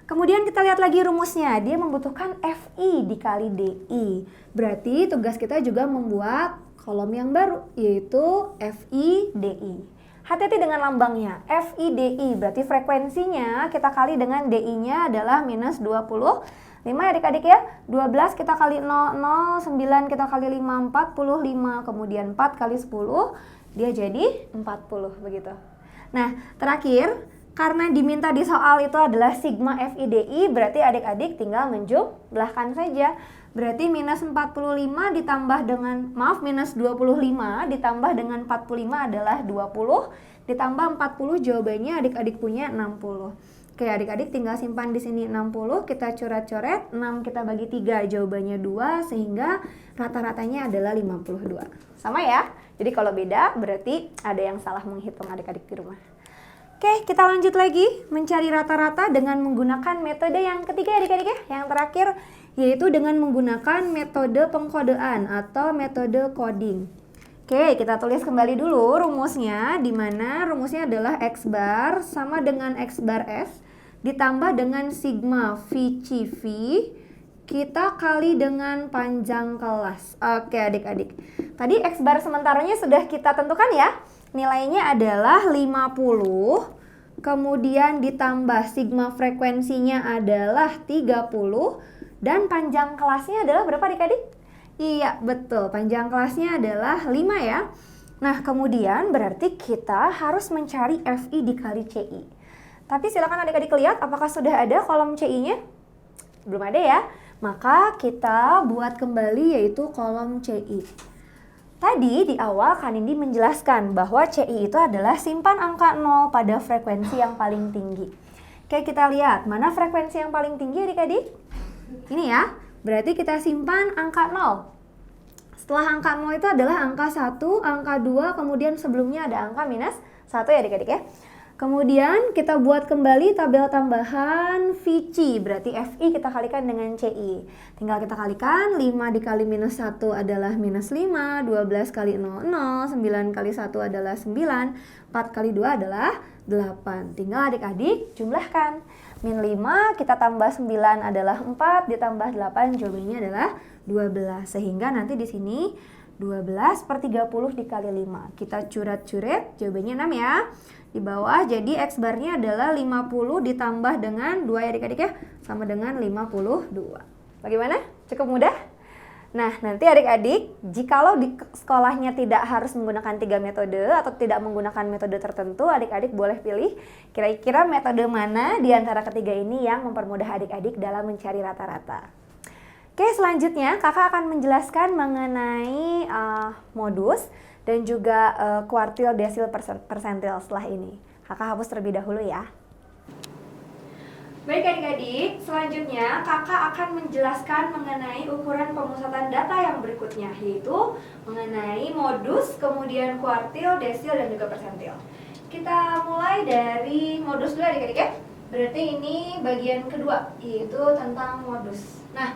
Kemudian kita lihat lagi rumusnya, dia membutuhkan FI dikali DI. Berarti tugas kita juga membuat kolom yang baru, yaitu FI DI. Hati-hati dengan lambangnya, FI DI, berarti frekuensinya kita kali dengan DI-nya adalah minus 25 ya adik-adik ya. 12 kita kali 0, 0, 9 kita kali 5, 45, kemudian 4 kali 10, dia jadi 40 begitu. Nah, terakhir, karena diminta di soal itu adalah sigma FIDI, berarti adik-adik tinggal menjumlahkan saja. Berarti minus 45 ditambah dengan, minus 25 ditambah dengan 45 adalah 20, ditambah 40 jawabannya adik-adik punya 60. Oke, adik-adik tinggal simpan di sini 60, kita coret-coret, 6 kita bagi 3, jawabannya 2, sehingga rata-ratanya adalah 52. Sama ya? Jadi kalau beda berarti ada yang salah menghitung adik-adik di rumah. Oke, kita lanjut lagi mencari rata-rata dengan menggunakan metode yang ketiga adik-adik ya, yang terakhir, yaitu dengan menggunakan metode pengkodean atau metode coding. Oke, kita tulis kembali dulu rumusnya, di mana rumusnya adalah X bar sama dengan X bar S ditambah dengan sigma VCV kita kali dengan panjang kelas. Oke adik-adik, tadi X bar sementaranya sudah kita tentukan ya. Nilainya adalah 50, kemudian ditambah sigma frekuensinya adalah 30, dan panjang kelasnya adalah berapa adik-adik? Iya, betul. Panjang kelasnya adalah 5 ya. Nah, kemudian berarti kita harus mencari FI dikali CI. Tapi silakan adik-adik lihat apakah sudah ada kolom CI-nya? Belum ada ya. Maka kita buat kembali yaitu kolom CI. Tadi di awal Kak Nindi menjelaskan bahwa CI itu adalah simpan angka 0 pada frekuensi yang paling tinggi. Oke, kita lihat mana frekuensi yang paling tinggi adik-adik? Ini ya, berarti kita simpan angka 0. Setelah angka 0 itu adalah angka 1, angka 2, kemudian sebelumnya ada angka minus 1 ya adik-adik ya. Kemudian kita buat kembali tabel tambahan VC, berarti FI kita kalikan dengan CI. Tinggal kita kalikan, 5 dikali minus 1 adalah minus 5, 12 kali 0, 0, 9 kali 1 adalah 9, 4 kali 2 adalah 8. Tinggal adik-adik jumlahkan. Min 5 kita tambah 9 adalah 4, ditambah 8 jawabannya adalah 12. Sehingga nanti di sini 12 per 30 dikali 5. Kita curet-curet, jawabannya 6 ya. Di bawah jadi X barnya adalah 50 ditambah dengan 2 ya adik-adik ya. Sama dengan 52. Bagaimana? Cukup mudah? Nah, nanti adik-adik, jikalau di sekolahnya tidak harus menggunakan 3 metode atau tidak menggunakan metode tertentu, adik-adik boleh pilih kira-kira metode mana di antara ketiga ini yang mempermudah adik-adik dalam mencari rata-rata. Oke, selanjutnya kakak akan menjelaskan mengenai modus dan juga kuartil, desil, persentil setelah ini. Kakak hapus terlebih dahulu ya. Baik adik-adik, selanjutnya kakak akan menjelaskan mengenai ukuran pemusatan data yang berikutnya, yaitu mengenai modus, kemudian kuartil, desil, dan juga persentil. Kita mulai dari modus dulu adik-adik ya. Berarti ini bagian kedua, yaitu tentang modus. Nah,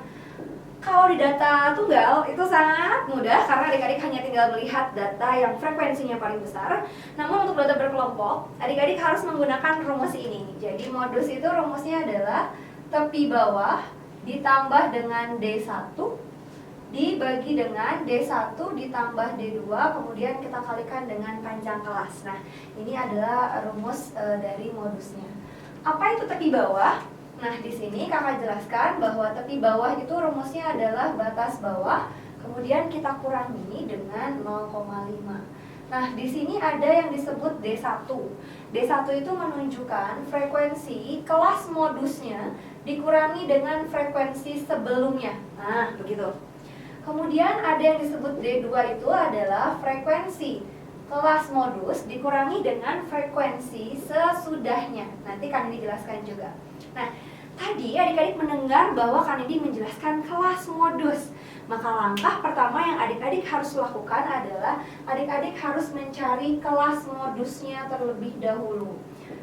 kalau di data tunggal itu sangat mudah karena adik-adik hanya tinggal melihat data yang frekuensinya paling besar. Namun untuk data berkelompok, adik-adik harus menggunakan rumus ini. Jadi modus itu rumusnya adalah tepi bawah ditambah dengan D1 dibagi dengan D1 ditambah D2, kemudian kita kalikan dengan panjang kelas. Nah, ini adalah rumus dari modusnya. Apa itu tepi bawah? Nah, di sini kakak jelaskan bahwa tepi bawah itu rumusnya adalah batas bawah, kemudian kita kurangi dengan 0,5. Nah, di sini ada yang disebut D1. D1 itu menunjukkan frekuensi kelas modusnya dikurangi dengan frekuensi sebelumnya. Nah, begitu. Kemudian ada yang disebut D2 itu adalah frekuensi kelas modus dikurangi dengan frekuensi sesudahnya. Nanti Kak Nindi jelaskan juga. Nah, tadi adik-adik mendengar bahwa Kak Nindi menjelaskan kelas modus. Maka langkah pertama yang adik-adik harus lakukan adalah adik-adik harus mencari kelas modusnya terlebih dahulu.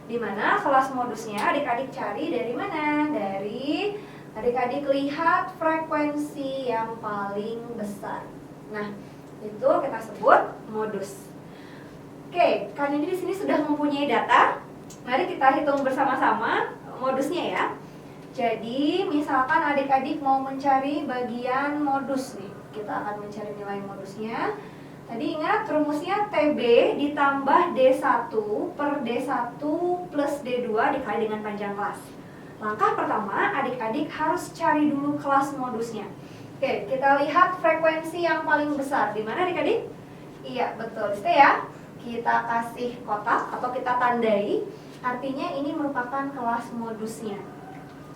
Di mana kelas modusnya adik-adik cari dari mana? Dari adik-adik lihat frekuensi yang paling besar. Nah, itu kita sebut modus. Oke, Kak Nindi di sini sudah mempunyai data. Mari kita hitung bersama-sama modusnya ya. Jadi, misalkan adik-adik mau mencari bagian modus nih. Kita akan mencari nilai modusnya. Tadi ingat rumusnya TB ditambah D1 per D1 plus D2 dikali dengan panjang kelas. Langkah pertama, adik-adik harus cari dulu kelas modusnya. Oke, kita lihat frekuensi yang paling besar. Di mana adik-adik? Iya, betul. Itu ya. Kita kasih kotak atau kita tandai. Artinya ini merupakan kelas modusnya.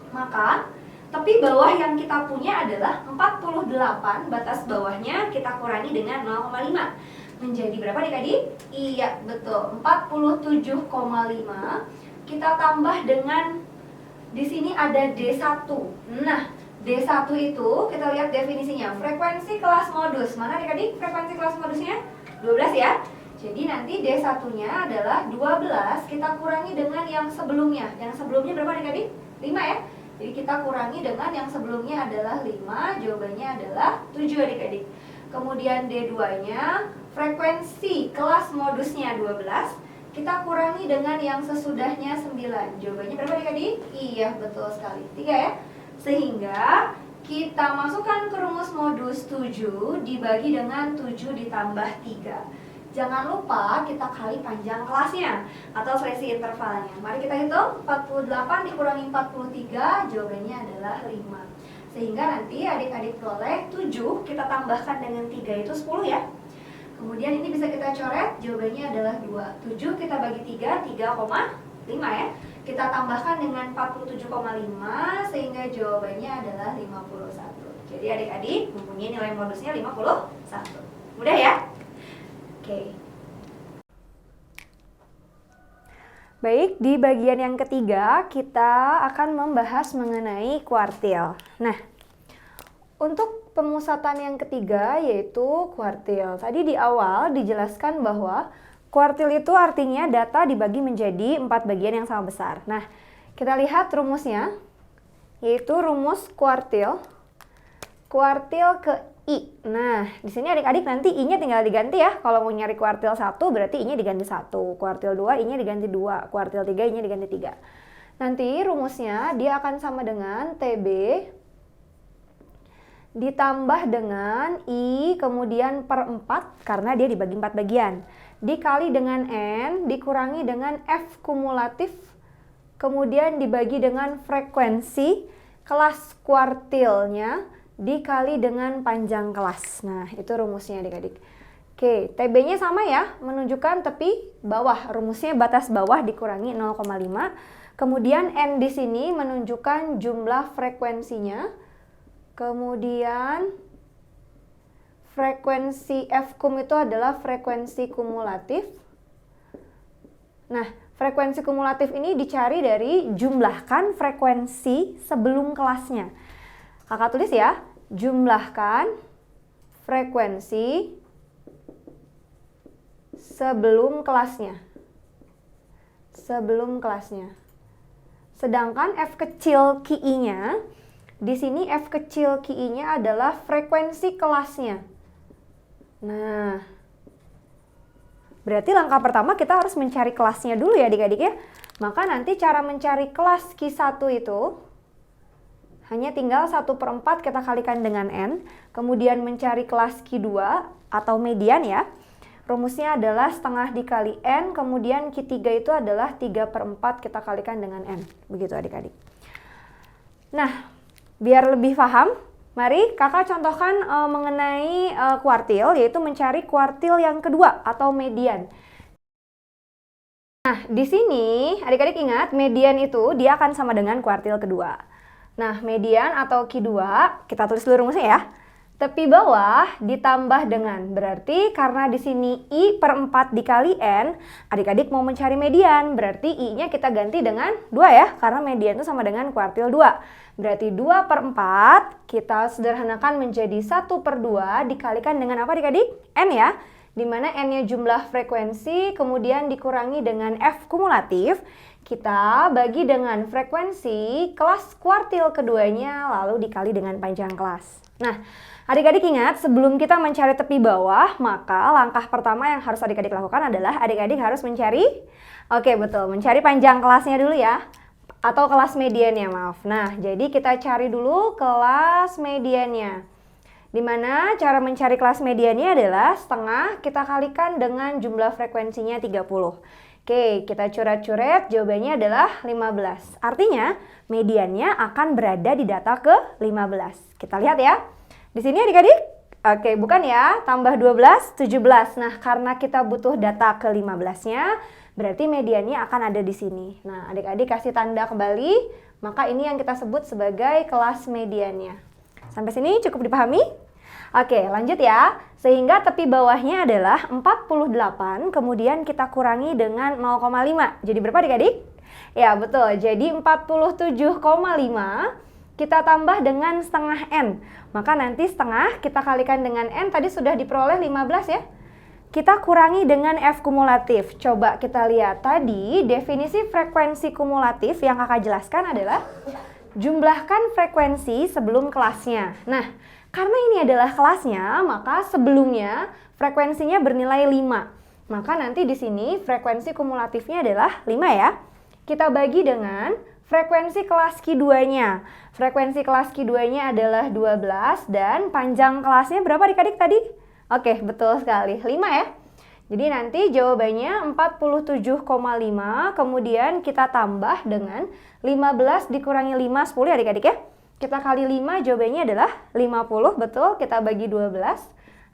Maka tepi bawah yang kita punya adalah 48, batas bawahnya kita kurangi dengan 0,5. Menjadi berapa adik-adik? Iya, betul, 47,5. Kita tambah dengan di sini ada D1. Nah, D1 itu kita lihat definisinya, frekuensi kelas modus. Mana adik-adik frekuensi kelas modusnya? 12 ya. Jadi nanti D1-nya adalah 12, kita kurangi dengan yang sebelumnya. Yang sebelumnya berapa adik-adik? 5 ya. Jadi kita kurangi dengan yang sebelumnya adalah 5, jawabannya adalah 7 adik-adik. Kemudian D2-nya, frekuensi kelas modusnya 12, kita kurangi dengan yang sesudahnya 9. Jawabannya berapa adik-adik? Iya, betul sekali. 3 ya. Sehingga kita masukkan ke rumus modus 7 dibagi dengan 7 ditambah 3. Jangan lupa kita kali panjang kelasnya atau selisih intervalnya. Mari kita hitung, 48 dikurangi 43, jawabannya adalah 5. Sehingga nanti adik-adik peroleh 7, kita tambahkan dengan 3 itu 10 ya. Kemudian ini bisa kita coret, jawabannya adalah 2. 7 kita bagi 3, 3,5 ya. Kita tambahkan dengan 47,5 sehingga jawabannya adalah 51. Jadi adik-adik mempunyai nilai modusnya 51. Mudah ya? Oke. Baik, di bagian yang ketiga kita akan membahas mengenai kuartil. Nah, untuk pemusatan yang ketiga yaitu kuartil. Tadi di awal dijelaskan bahwa kuartil itu artinya data dibagi menjadi 4 bagian yang sama besar. Nah, kita lihat rumusnya, yaitu rumus kuartil. Kuartil ke I. Nah, di sini adik-adik nanti I-nya tinggal diganti ya. Kalau mau nyari kuartil 1 berarti I-nya diganti 1. Kuartil 2 I-nya diganti 2. Kuartil 3 I-nya diganti 3. Nanti rumusnya dia akan sama dengan TB ditambah dengan I kemudian per 4 karena dia dibagi 4 bagian. Dikali dengan N dikurangi dengan F kumulatif kemudian dibagi dengan frekuensi kelas kuartilnya dikali dengan panjang kelas. Nah, itu rumusnya adik-adik. Oke, TB-nya sama ya, menunjukkan tepi bawah. Rumusnya batas bawah dikurangi 0,5. Kemudian N di sini menunjukkan jumlah frekuensinya. Kemudian frekuensi F kum itu adalah frekuensi kumulatif. Nah, frekuensi kumulatif ini dicari dari jumlahkan frekuensi sebelum kelasnya. Kakak tulis ya, jumlahkan frekuensi sebelum kelasnya. Sebelum kelasnya. Sedangkan F kecil QI-nya, di sini F kecil QI-nya adalah frekuensi kelasnya. Nah, berarti langkah pertama kita harus mencari kelasnya dulu ya adik-adik ya. Maka nanti cara mencari kelas Q1 itu hanya tinggal 1/4 kita kalikan dengan N. Kemudian mencari kelas Q2 atau median ya. Rumusnya adalah setengah dikali N. Kemudian Q3 itu adalah 3/4 kita kalikan dengan N. Begitu adik-adik. Nah, biar lebih paham, mari kakak contohkan mengenai kuartil, yaitu mencari kuartil yang kedua atau median. Nah, di sini adik-adik ingat median itu dia akan sama dengan kuartil kedua. Nah, median atau Q2, kita tulis dulu rumusnya ya. Tepi bawah ditambah dengan, berarti karena di sini I per 4 dikali N, adik-adik mau mencari median, berarti I-nya kita ganti dengan 2 ya, karena median itu sama dengan kuartil 2. Berarti 2/4 kita sederhanakan menjadi 1/2 dikalikan dengan apa adik-adik? N ya, dimana N-nya jumlah frekuensi, kemudian dikurangi dengan F kumulatif. Kita bagi dengan frekuensi kelas kuartil keduanya lalu dikali dengan panjang kelas. Nah, adik-adik ingat sebelum kita mencari tepi bawah, maka langkah pertama yang harus adik-adik lakukan adalah adik-adik harus mencari, mencari panjang kelasnya dulu ya. Atau kelas mediannya, maaf. Nah, jadi kita cari dulu kelas mediannya. Dimana cara mencari kelas mediannya adalah setengah kita kalikan dengan jumlah frekuensinya 30. Oke, kita coret-coret, jawabannya adalah 15. Artinya, mediannya akan berada di data ke-15. Kita lihat ya. Di sini adik-adik, oke, bukan ya, tambah 12, 17. Nah, karena kita butuh data ke-15-nya, berarti mediannya akan ada di sini. Nah, adik-adik kasih tanda kembali, maka ini yang kita sebut sebagai kelas mediannya. Sampai sini cukup dipahami? Oke, lanjut ya. Sehingga tepi bawahnya adalah 48, kemudian kita kurangi dengan 0,5. Jadi berapa adik-adik? Ya, betul. Jadi 47,5 kita tambah dengan setengah N. Maka nanti setengah kita kalikan dengan N, tadi sudah diperoleh 15 ya. Kita kurangi dengan F kumulatif. Coba kita lihat tadi definisi frekuensi kumulatif yang kakak jelaskan adalah jumlahkan frekuensi sebelum kelasnya. Nah, karena ini adalah kelasnya, maka sebelumnya frekuensinya bernilai 5. Maka nanti di sini frekuensi kumulatifnya adalah 5 ya. Kita bagi dengan frekuensi kelas Q2-nya. Frekuensi kelas Q2-nya adalah 12 dan panjang kelasnya berapa adik-adik tadi? Oke, betul sekali, 5 ya. Jadi nanti jawabannya 47,5, kemudian kita tambah dengan 15 dikurangi 5, 10 ya adik-adik ya. Kita kali 5, jawabannya adalah 50, betul. Kita bagi 12.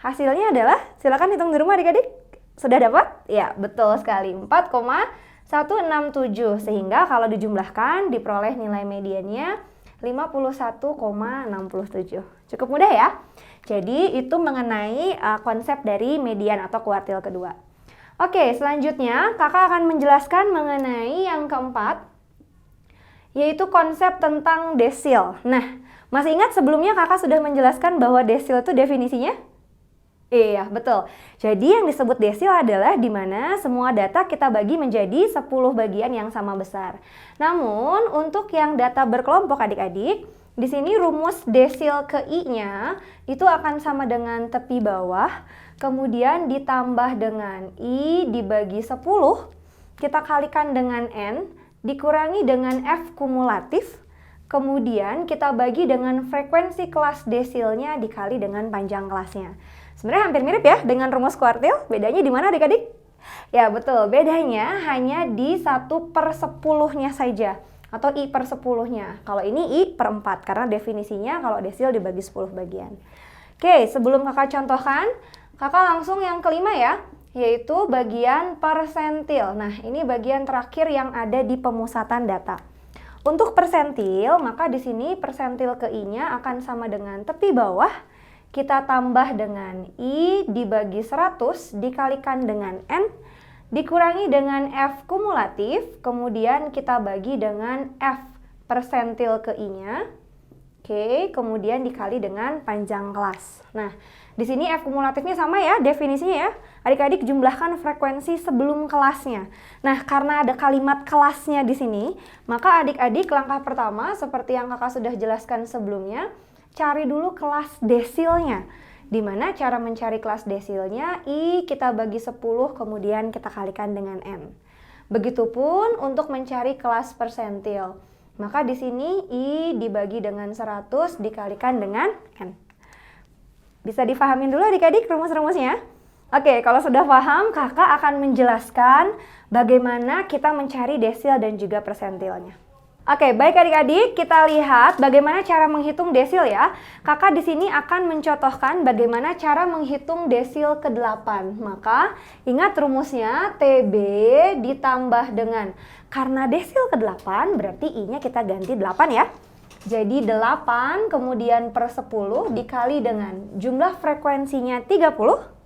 Hasilnya adalah, silakan hitung di rumah adik-adik. Sudah dapat? Ya, betul sekali. 4,167. Sehingga kalau dijumlahkan, diperoleh nilai mediannya 51,67. Cukup mudah ya? Jadi itu mengenai konsep dari median atau kuartil kedua. Oke, selanjutnya kakak akan menjelaskan mengenai yang keempat, yaitu konsep tentang desil. Nah, masih ingat sebelumnya kakak sudah menjelaskan bahwa desil itu definisinya? Iya, betul. Jadi yang disebut desil adalah di mana semua data kita bagi menjadi 10 bagian yang sama besar. Namun, untuk yang data berkelompok adik-adik, di sini rumus desil ke I-nya itu akan sama dengan tepi bawah, kemudian ditambah dengan I dibagi 10, kita kalikan dengan N, dikurangi dengan F kumulatif, kemudian kita bagi dengan frekuensi kelas desilnya dikali dengan panjang kelasnya. Sebenarnya hampir mirip ya dengan rumus kuartil, bedanya di mana adik-adik? Ya betul, bedanya hanya di 1/10-nya saja, atau I per 10-nya. Kalau ini I per 4, karena definisinya kalau desil dibagi 10 bagian. Oke, sebelum kakak contohkan, kakak langsung yang kelima ya, yaitu bagian persentil. Nah, ini bagian terakhir yang ada di pemusatan data. Untuk persentil, maka di sini persentil ke I-nya akan sama dengan tepi bawah, kita tambah dengan I dibagi 100 dikalikan dengan N, dikurangi dengan F kumulatif, kemudian kita bagi dengan F persentil ke I-nya. Oke, kemudian dikali dengan panjang kelas. Nah, di sini F kumulatifnya sama ya definisinya ya. Adik-adik jumlahkan frekuensi sebelum kelasnya. Nah, karena ada kalimat kelasnya di sini, maka adik-adik langkah pertama seperti yang kakak sudah jelaskan sebelumnya, cari dulu kelas desilnya. Dimana cara mencari kelas desilnya, I kita bagi 10 kemudian kita kalikan dengan N. Begitupun untuk mencari kelas persentil. Maka di sini I dibagi dengan 100 dikalikan dengan N. Bisa difahamin dulu adik-adik rumus-rumusnya? Oke, kalau sudah paham, kakak akan menjelaskan bagaimana kita mencari desil dan juga persentilnya. Oke, baik adik-adik, kita lihat bagaimana cara menghitung desil ya. Kakak di sini akan mencontohkan bagaimana cara menghitung desil ke-8. Maka ingat rumusnya TB ditambah dengan, karena desil ke-8 berarti I-nya kita ganti 8 ya. Jadi 8 kemudian per 10 dikali dengan jumlah frekuensinya 30.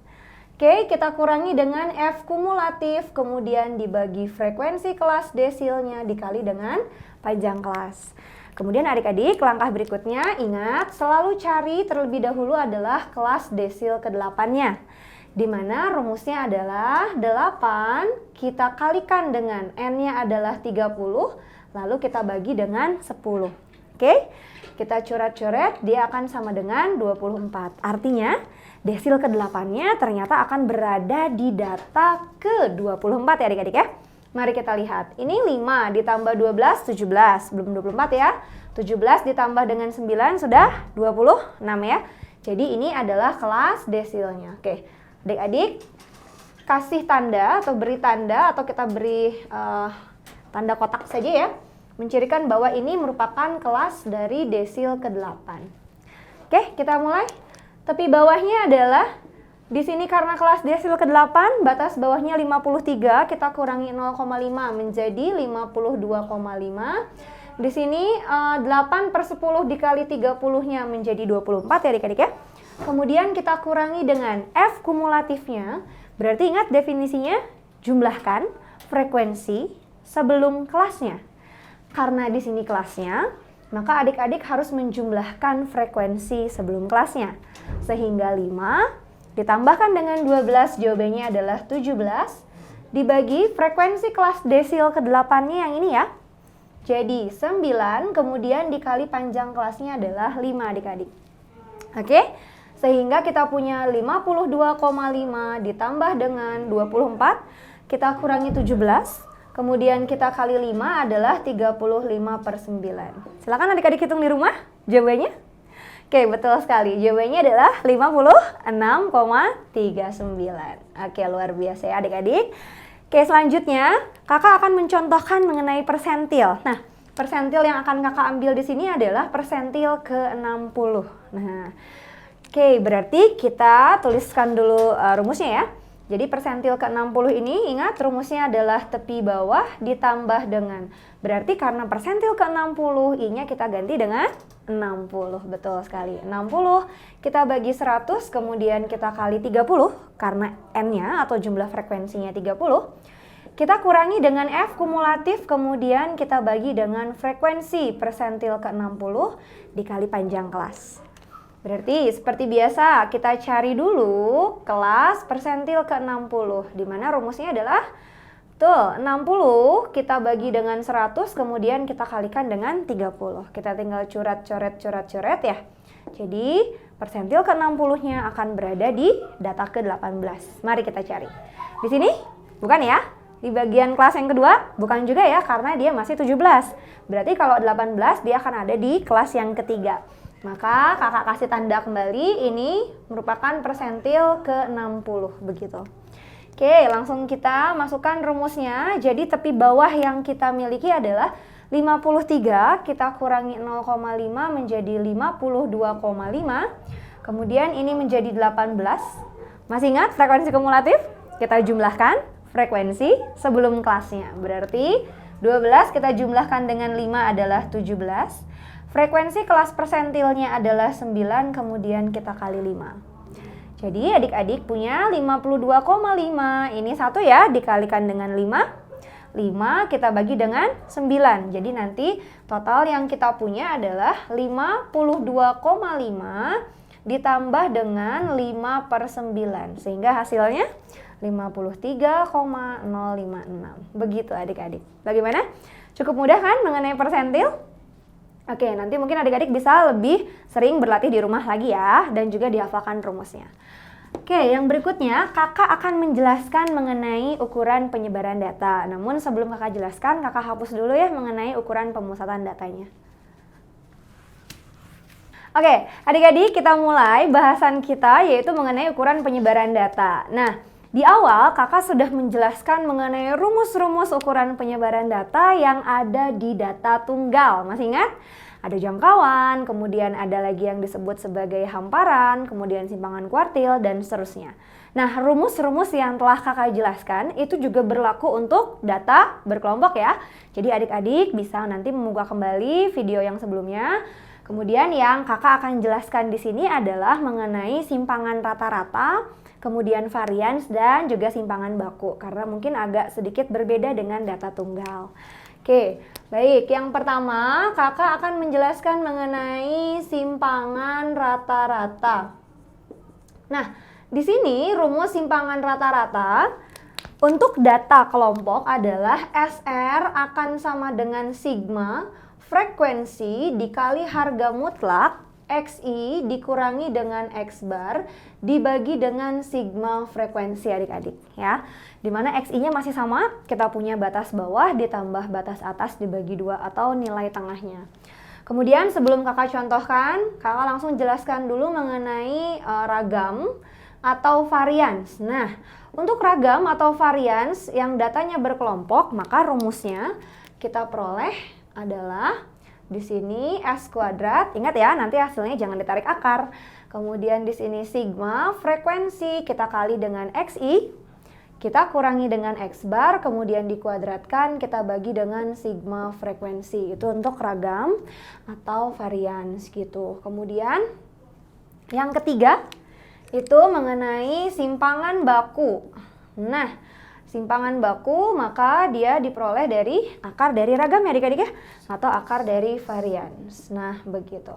Oke, kita kurangi dengan F kumulatif, kemudian dibagi frekuensi kelas desilnya dikali dengan panjang kelas. Kemudian adik-adik, langkah berikutnya ingat selalu cari terlebih dahulu adalah kelas desil ke-8-nya. Di mana rumusnya adalah 8 kita kalikan dengan N-nya adalah 30, lalu kita bagi dengan 10. Oke, kita coret-coret, dia akan sama dengan 24. Artinya, desil ke-8-nya ternyata akan berada di data ke-24 ya adik-adik ya. Mari kita lihat, ini 5 ditambah 12, 17, belum 24 ya. 17 ditambah dengan 9 sudah 26 ya. Jadi ini adalah kelas desilnya. Oke, adik-adik kasih tanda atau beri tanda atau kita beri tanda kotak saja ya. Mencirikan bahwa ini merupakan kelas dari desil ke-8. Oke, kita mulai. Tepi bawahnya adalah, di sini karena kelas desil ke-8, batas bawahnya 53, kita kurangi 0,5 menjadi 52,5. Di sini 8 per 10 dikali 30-nya menjadi 24 ya adik-adik ya. Kemudian kita kurangi dengan F kumulatifnya, berarti ingat definisinya, jumlahkan frekuensi sebelum kelasnya. Karena di sini kelasnya, maka adik-adik harus menjumlahkan frekuensi sebelum kelasnya. Sehingga 5 ditambahkan dengan 12, jawabannya adalah 17. Dibagi frekuensi kelas desil ke-8-nya yang ini ya. Jadi 9 kemudian dikali panjang kelasnya adalah 5 adik-adik. Oke, sehingga kita punya 52,5 ditambah dengan 24. Kita kurangi 17. Kemudian kita kali 5 adalah 35 per 9. Silakan adik-adik hitung di rumah jawabannya. Oke, betul sekali. Jawabannya adalah 56,39. Oke, luar biasa ya adik-adik. Oke, selanjutnya kakak akan mencontohkan mengenai persentil. Nah, persentil yang akan kakak ambil di sini adalah persentil ke-60. Nah, oke, berarti kita tuliskan dulu rumusnya ya. Jadi persentil ke-60 ini, ingat rumusnya adalah tepi bawah ditambah dengan. Berarti karena persentil ke-60, I-nya kita ganti dengan 60. Betul sekali. 60 kita bagi 100, kemudian kita kali 30, karena N-nya atau jumlah frekuensinya 30. Kita kurangi dengan F kumulatif, kemudian kita bagi dengan frekuensi persentil ke-60 dikali panjang kelas. Berarti seperti biasa kita cari dulu kelas persentil ke-60, di mana rumusnya adalah tuh 60 kita bagi dengan 100, kemudian kita kalikan dengan 30. Kita tinggal coret ya. Jadi persentil ke-60-nya akan berada di data ke-18. Mari kita cari. Di sini bukan ya? Di bagian kelas yang kedua bukan juga ya, karena dia masih 17. Berarti kalau 18 dia akan ada di kelas yang ketiga. Maka kakak kasih tanda kembali, ini merupakan persentil ke-60 begitu. Oke, langsung kita masukkan rumusnya. Jadi tepi bawah yang kita miliki adalah 53, kita kurangi 0,5 menjadi 52,5. Kemudian ini menjadi 18. Masih ingat frekuensi kumulatif? Kita jumlahkan frekuensi sebelum kelasnya. Berarti 12 kita jumlahkan dengan 5 adalah 17. Frekuensi kelas persentilnya adalah 9, kemudian kita kali 5. Jadi adik-adik punya 52,5. Ini 1 ya, dikalikan dengan 5. 5 kita bagi dengan 9. Jadi nanti total yang kita punya adalah 52,5 ditambah dengan 5/9. Sehingga hasilnya 53,056. Begitu adik-adik. Bagaimana? Cukup mudah kan mengenai persentil? Oke, nanti mungkin adik-adik bisa lebih sering berlatih di rumah lagi ya, dan juga dihafalkan rumusnya. Oke, yang berikutnya kakak akan menjelaskan mengenai ukuran penyebaran data. Namun sebelum kakak jelaskan, kakak hapus dulu ya mengenai ukuran pemusatan datanya. Oke, adik-adik kita mulai bahasan kita yaitu mengenai ukuran penyebaran data. Nah, di awal kakak sudah menjelaskan mengenai rumus-rumus ukuran penyebaran data yang ada di data tunggal. Masih ingat? Ada jangkauan, kemudian ada lagi yang disebut sebagai hamparan, kemudian simpangan kuartil, dan seterusnya. Nah, rumus-rumus yang telah kakak jelaskan itu juga berlaku untuk data berkelompok ya. Jadi adik-adik bisa nanti membuka kembali video yang sebelumnya. Kemudian yang kakak akan jelaskan di sini adalah mengenai simpangan rata-rata, kemudian varians, dan juga simpangan baku, karena mungkin agak sedikit berbeda dengan data tunggal. Oke, baik. Yang pertama, kakak akan menjelaskan mengenai simpangan rata-rata. Nah, di sini rumus simpangan rata-rata untuk data kelompok adalah SR akan sama dengan sigma frekuensi dikali harga mutlak XI dikurangi dengan X bar dibagi dengan sigma frekuensi adik-adik ya. Dimana XI-nya masih sama, kita punya batas bawah ditambah batas atas dibagi 2 atau nilai tengahnya. Kemudian sebelum kakak contohkan, kakak langsung jelaskan dulu mengenai ragam atau varians. Nah, untuk ragam atau varians yang datanya berkelompok, maka rumusnya kita peroleh adalah di sini S kuadrat, ingat ya, nanti hasilnya jangan ditarik akar. Kemudian di sini sigma frekuensi kita kali dengan XI, kita kurangi dengan X bar, kemudian dikuadratkan kita bagi dengan sigma frekuensi. Itu untuk ragam atau varians gitu. Kemudian yang ketiga itu mengenai simpangan baku. Nah, simpangan baku maka dia diperoleh dari akar dari ragam ya adik-adik ya, atau akar dari varians. Nah, begitu.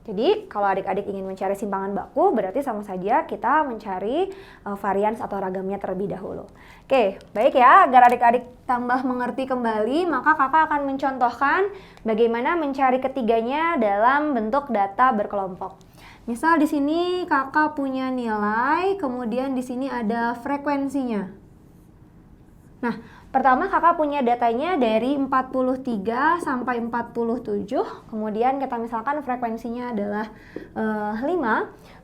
Jadi kalau adik-adik ingin mencari simpangan baku berarti sama saja kita mencari varians atau ragamnya terlebih dahulu. Oke, baik ya, agar adik-adik tambah mengerti kembali maka kakak akan mencontohkan bagaimana mencari ketiganya dalam bentuk data berkelompok. Misal di sini kakak punya nilai, kemudian di sini ada frekuensinya. Nah, pertama kakak punya datanya dari 43 sampai 47, kemudian kita misalkan frekuensinya adalah 5,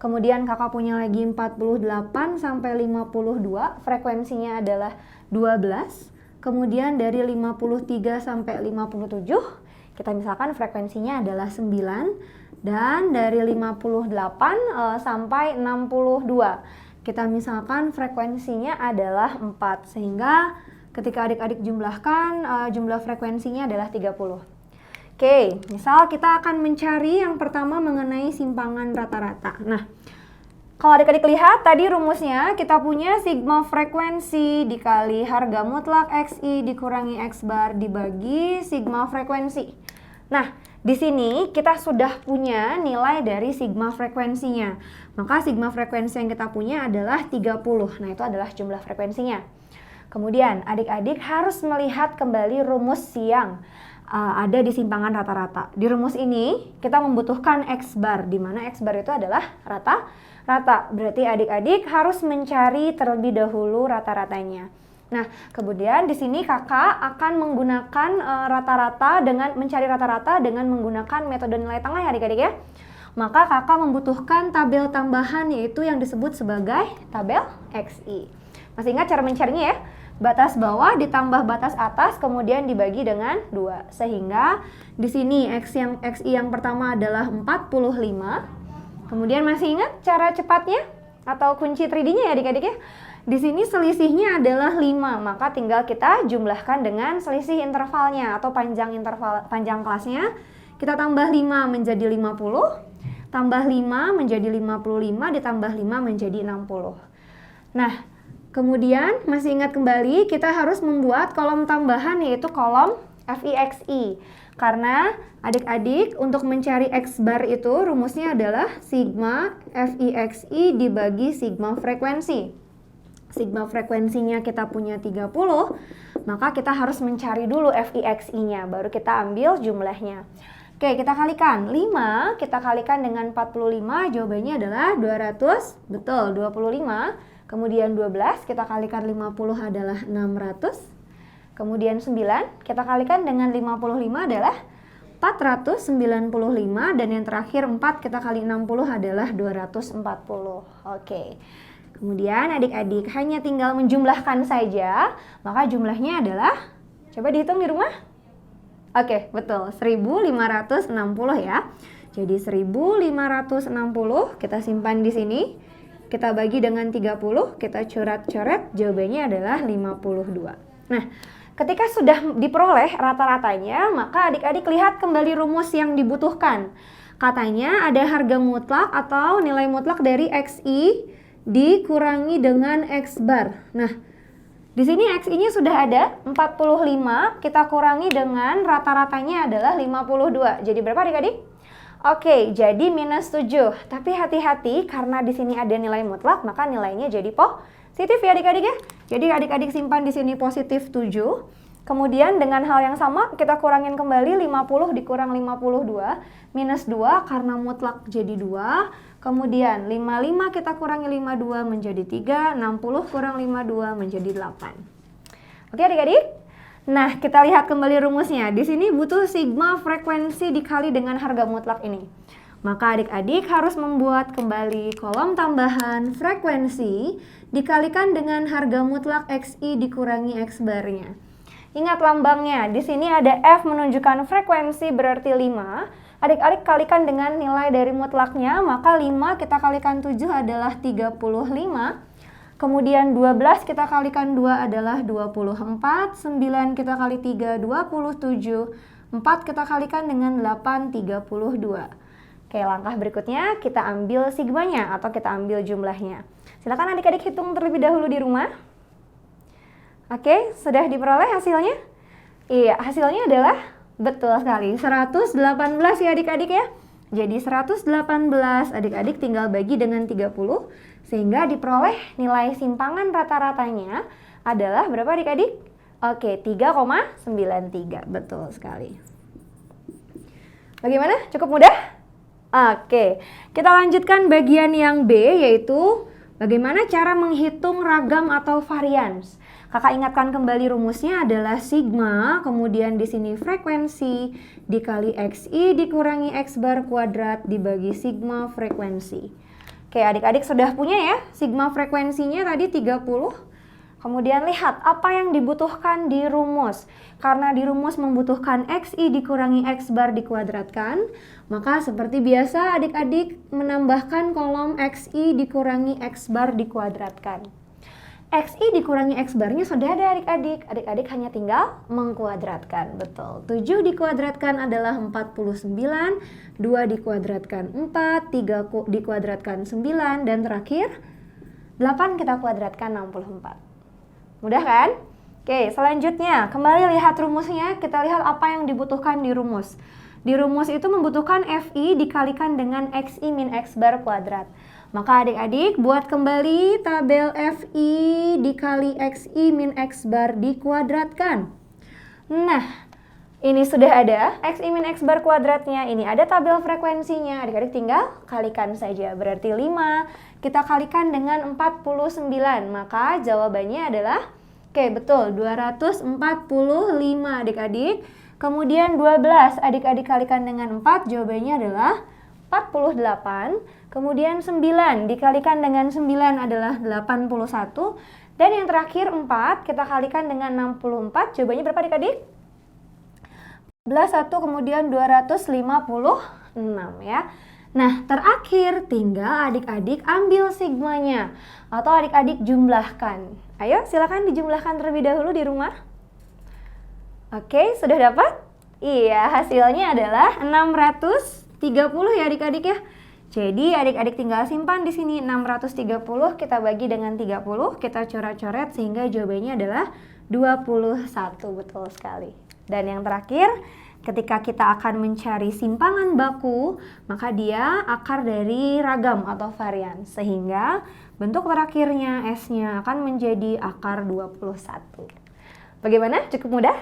kemudian kakak punya lagi 48 sampai 52, frekuensinya adalah 12, kemudian dari 53 sampai 57, kita misalkan frekuensinya adalah 9, dan dari 58 sampai 62, kita misalkan frekuensinya adalah 4, sehingga ketika adik-adik jumlahkan, jumlah frekuensinya adalah 30. Oke, misal kita akan mencari yang pertama mengenai simpangan rata-rata. Nah, kalau adik-adik lihat tadi rumusnya, kita punya sigma frekuensi dikali harga mutlak XI dikurangi X bar dibagi sigma frekuensi. Nah, di sini kita sudah punya nilai dari sigma frekuensinya. Maka sigma frekuensi yang kita punya adalah 30. Nah, itu adalah jumlah frekuensinya. Kemudian, adik-adik harus melihat kembali rumus yang ada di simpangan rata-rata. Di rumus ini, kita membutuhkan X bar, di mana X bar itu adalah rata. Berarti adik-adik harus mencari terlebih dahulu rata-ratanya. Nah, kemudian di sini kakak akan menggunakan rata-rata dengan mencari rata-rata dengan menggunakan metode nilai tengah ya adik-adik ya. Maka kakak membutuhkan tabel tambahan, yaitu yang disebut sebagai tabel XI. Masih ingat cara mencarinya ya? Batas bawah ditambah batas atas kemudian dibagi dengan 2. Sehingga di sini XI yang pertama adalah 45. Kemudian masih ingat cara cepatnya atau kunci 3D-nya ya adik-adik ya? Di sini selisihnya adalah 5, maka tinggal kita jumlahkan dengan selisih intervalnya atau panjang kelasnya. Kita tambah 5 menjadi 50, tambah 5 menjadi 55, ditambah 5 menjadi 60. Nah, kemudian masih ingat kembali kita harus membuat kolom tambahan, yaitu kolom FIXI. Karena adik-adik untuk mencari X bar itu rumusnya adalah sigma FIXI dibagi sigma frekuensi. Sigma frekuensinya kita punya 30, maka kita harus mencari dulu FIXI-nya, baru kita ambil jumlahnya. Oke, kita kalikan 5, kita kalikan dengan 45, jawabannya adalah 200, betul 25. Kemudian 12, kita kalikan 50 adalah 600. Kemudian 9, kita kalikan dengan 55 adalah 495, dan yang terakhir 4 kita kali 60 adalah 240. Oke. Kemudian adik-adik hanya tinggal menjumlahkan saja, maka jumlahnya adalah, coba dihitung di rumah. Oke, betul, 1560 ya. Jadi 1560 kita simpan di sini. Kita bagi dengan 30, kita coret-coret, jawabannya adalah 52. Nah, ketika sudah diperoleh rata-ratanya, maka adik-adik lihat kembali rumus yang dibutuhkan. Katanya ada harga mutlak atau nilai mutlak dari XI dikurangi dengan X bar. Nah, di sini XI-nya sudah ada 45, kita kurangi dengan rata-ratanya adalah 52. Jadi berapa adik-adik? Oke, jadi minus 7. Tapi hati-hati karena di sini ada nilai mutlak, maka nilainya jadi positif ya adik-adik ya. Jadi adik-adik simpan di sini positif 7. Kemudian dengan hal yang sama kita kurangin kembali 50 dikurang 52, minus 2 karena mutlak jadi 2. Kemudian 55 kita kurangi 52 menjadi 3, 60 kurang 52 menjadi 8. Oke adik-adik? Nah, kita lihat kembali rumusnya. Di sini butuh sigma frekuensi dikali dengan harga mutlak ini. Maka adik-adik harus membuat kembali kolom tambahan frekuensi dikalikan dengan harga mutlak XI dikurangi X barnya. Ingat lambangnya, di sini ada F menunjukkan frekuensi berarti 5. Adik-adik kalikan dengan nilai dari mutlaknya, maka 5 kita kalikan 7 adalah 35. Kemudian 12 kita kalikan 2 adalah 24, 9 kita kali 3, 27, 4 kita kalikan dengan 8, 32. Oke, langkah berikutnya kita ambil sigmanya atau kita ambil jumlahnya. Silakan adik-adik hitung terlebih dahulu di rumah. Oke, sudah diperoleh hasilnya? Iya, hasilnya adalah betul sekali, 118 ya adik-adik ya. Jadi 118 adik-adik tinggal bagi dengan 30, sehingga diperoleh nilai simpangan rata-ratanya adalah berapa adik-adik? Oke, 3,93, betul sekali. Bagaimana? Cukup mudah? Oke, kita lanjutkan bagian yang B, yaitu bagaimana cara menghitung ragam atau varians. Kakak ingatkan kembali rumusnya adalah sigma, kemudian di sini frekuensi dikali XI dikurangi X bar kuadrat dibagi sigma frekuensi. Oke, adik-adik sudah punya ya sigma frekuensinya tadi 30. Kemudian lihat apa yang dibutuhkan di rumus. Karena di rumus membutuhkan XI dikurangi X bar dikuadratkan, maka seperti biasa adik-adik menambahkan kolom XI dikurangi X bar dikuadratkan. XI dikurangi X barnya sudah ada adik-adik. Adik-adik hanya tinggal mengkuadratkan. Betul. 7 dikuadratkan adalah 49, 2 dikuadratkan 4, 3 dikuadratkan 9, dan terakhir 8 kita kuadratkan 64. Mudah kan? Oke, selanjutnya kembali lihat rumusnya. Kita lihat apa yang dibutuhkan di rumus. Di rumus itu membutuhkan FI dikalikan dengan XI min X bar kuadrat. Maka adik-adik buat kembali tabel FI dikali XI min X bar dikuadratkan. Nah, ini sudah ada XI min X bar kuadratnya. Ini ada tabel frekuensinya. Adik-adik tinggal kalikan saja. Berarti 5 kita kalikan dengan 49. Maka jawabannya adalah, oke betul, 245 adik-adik. Kemudian 12 adik-adik kalikan dengan 4. Jawabannya adalah 48. Kemudian 9 dikalikan dengan 9 adalah 81. Dan yang terakhir 4 kita kalikan dengan 64. Jawabannya berapa adik-adik? 1, kemudian 256 ya. Nah, terakhir tinggal adik-adik ambil sigmanya atau adik-adik jumlahkan. Ayo, silakan dijumlahkan terlebih dahulu di rumah. Oke, sudah dapat? Iya, hasilnya adalah 630 ya adik-adik ya. Jadi adik-adik tinggal simpan di sini 630 kita bagi dengan 30, kita coret-coret sehingga jawabannya adalah 21. Betul sekali. Dan yang terakhir, ketika kita akan mencari simpangan baku, maka dia akar dari ragam atau varian. Sehingga bentuk terakhirnya S-nya akan menjadi akar 21. Bagaimana? Cukup mudah?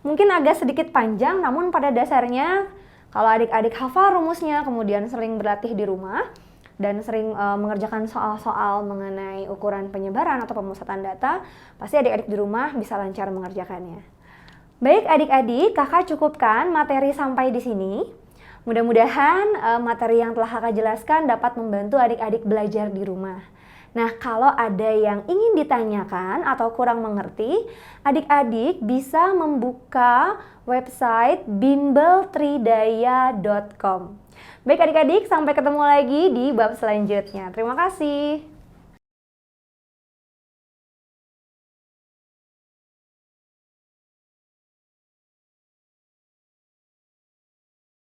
Mungkin agak sedikit panjang, namun pada dasarnya kalau adik-adik hafal rumusnya, kemudian sering berlatih di rumah, dan sering mengerjakan soal-soal mengenai ukuran penyebaran atau pemusatan data, pasti adik-adik di rumah bisa lancar mengerjakannya. Baik adik-adik, kakak cukupkan materi sampai di sini. Mudah-mudahan materi yang telah kakak jelaskan dapat membantu adik-adik belajar di rumah. Nah, kalau ada yang ingin ditanyakan atau kurang mengerti, adik-adik bisa membuka website bimbeltridaya.com. Baik adik-adik, sampai ketemu lagi di bab selanjutnya. Terima kasih.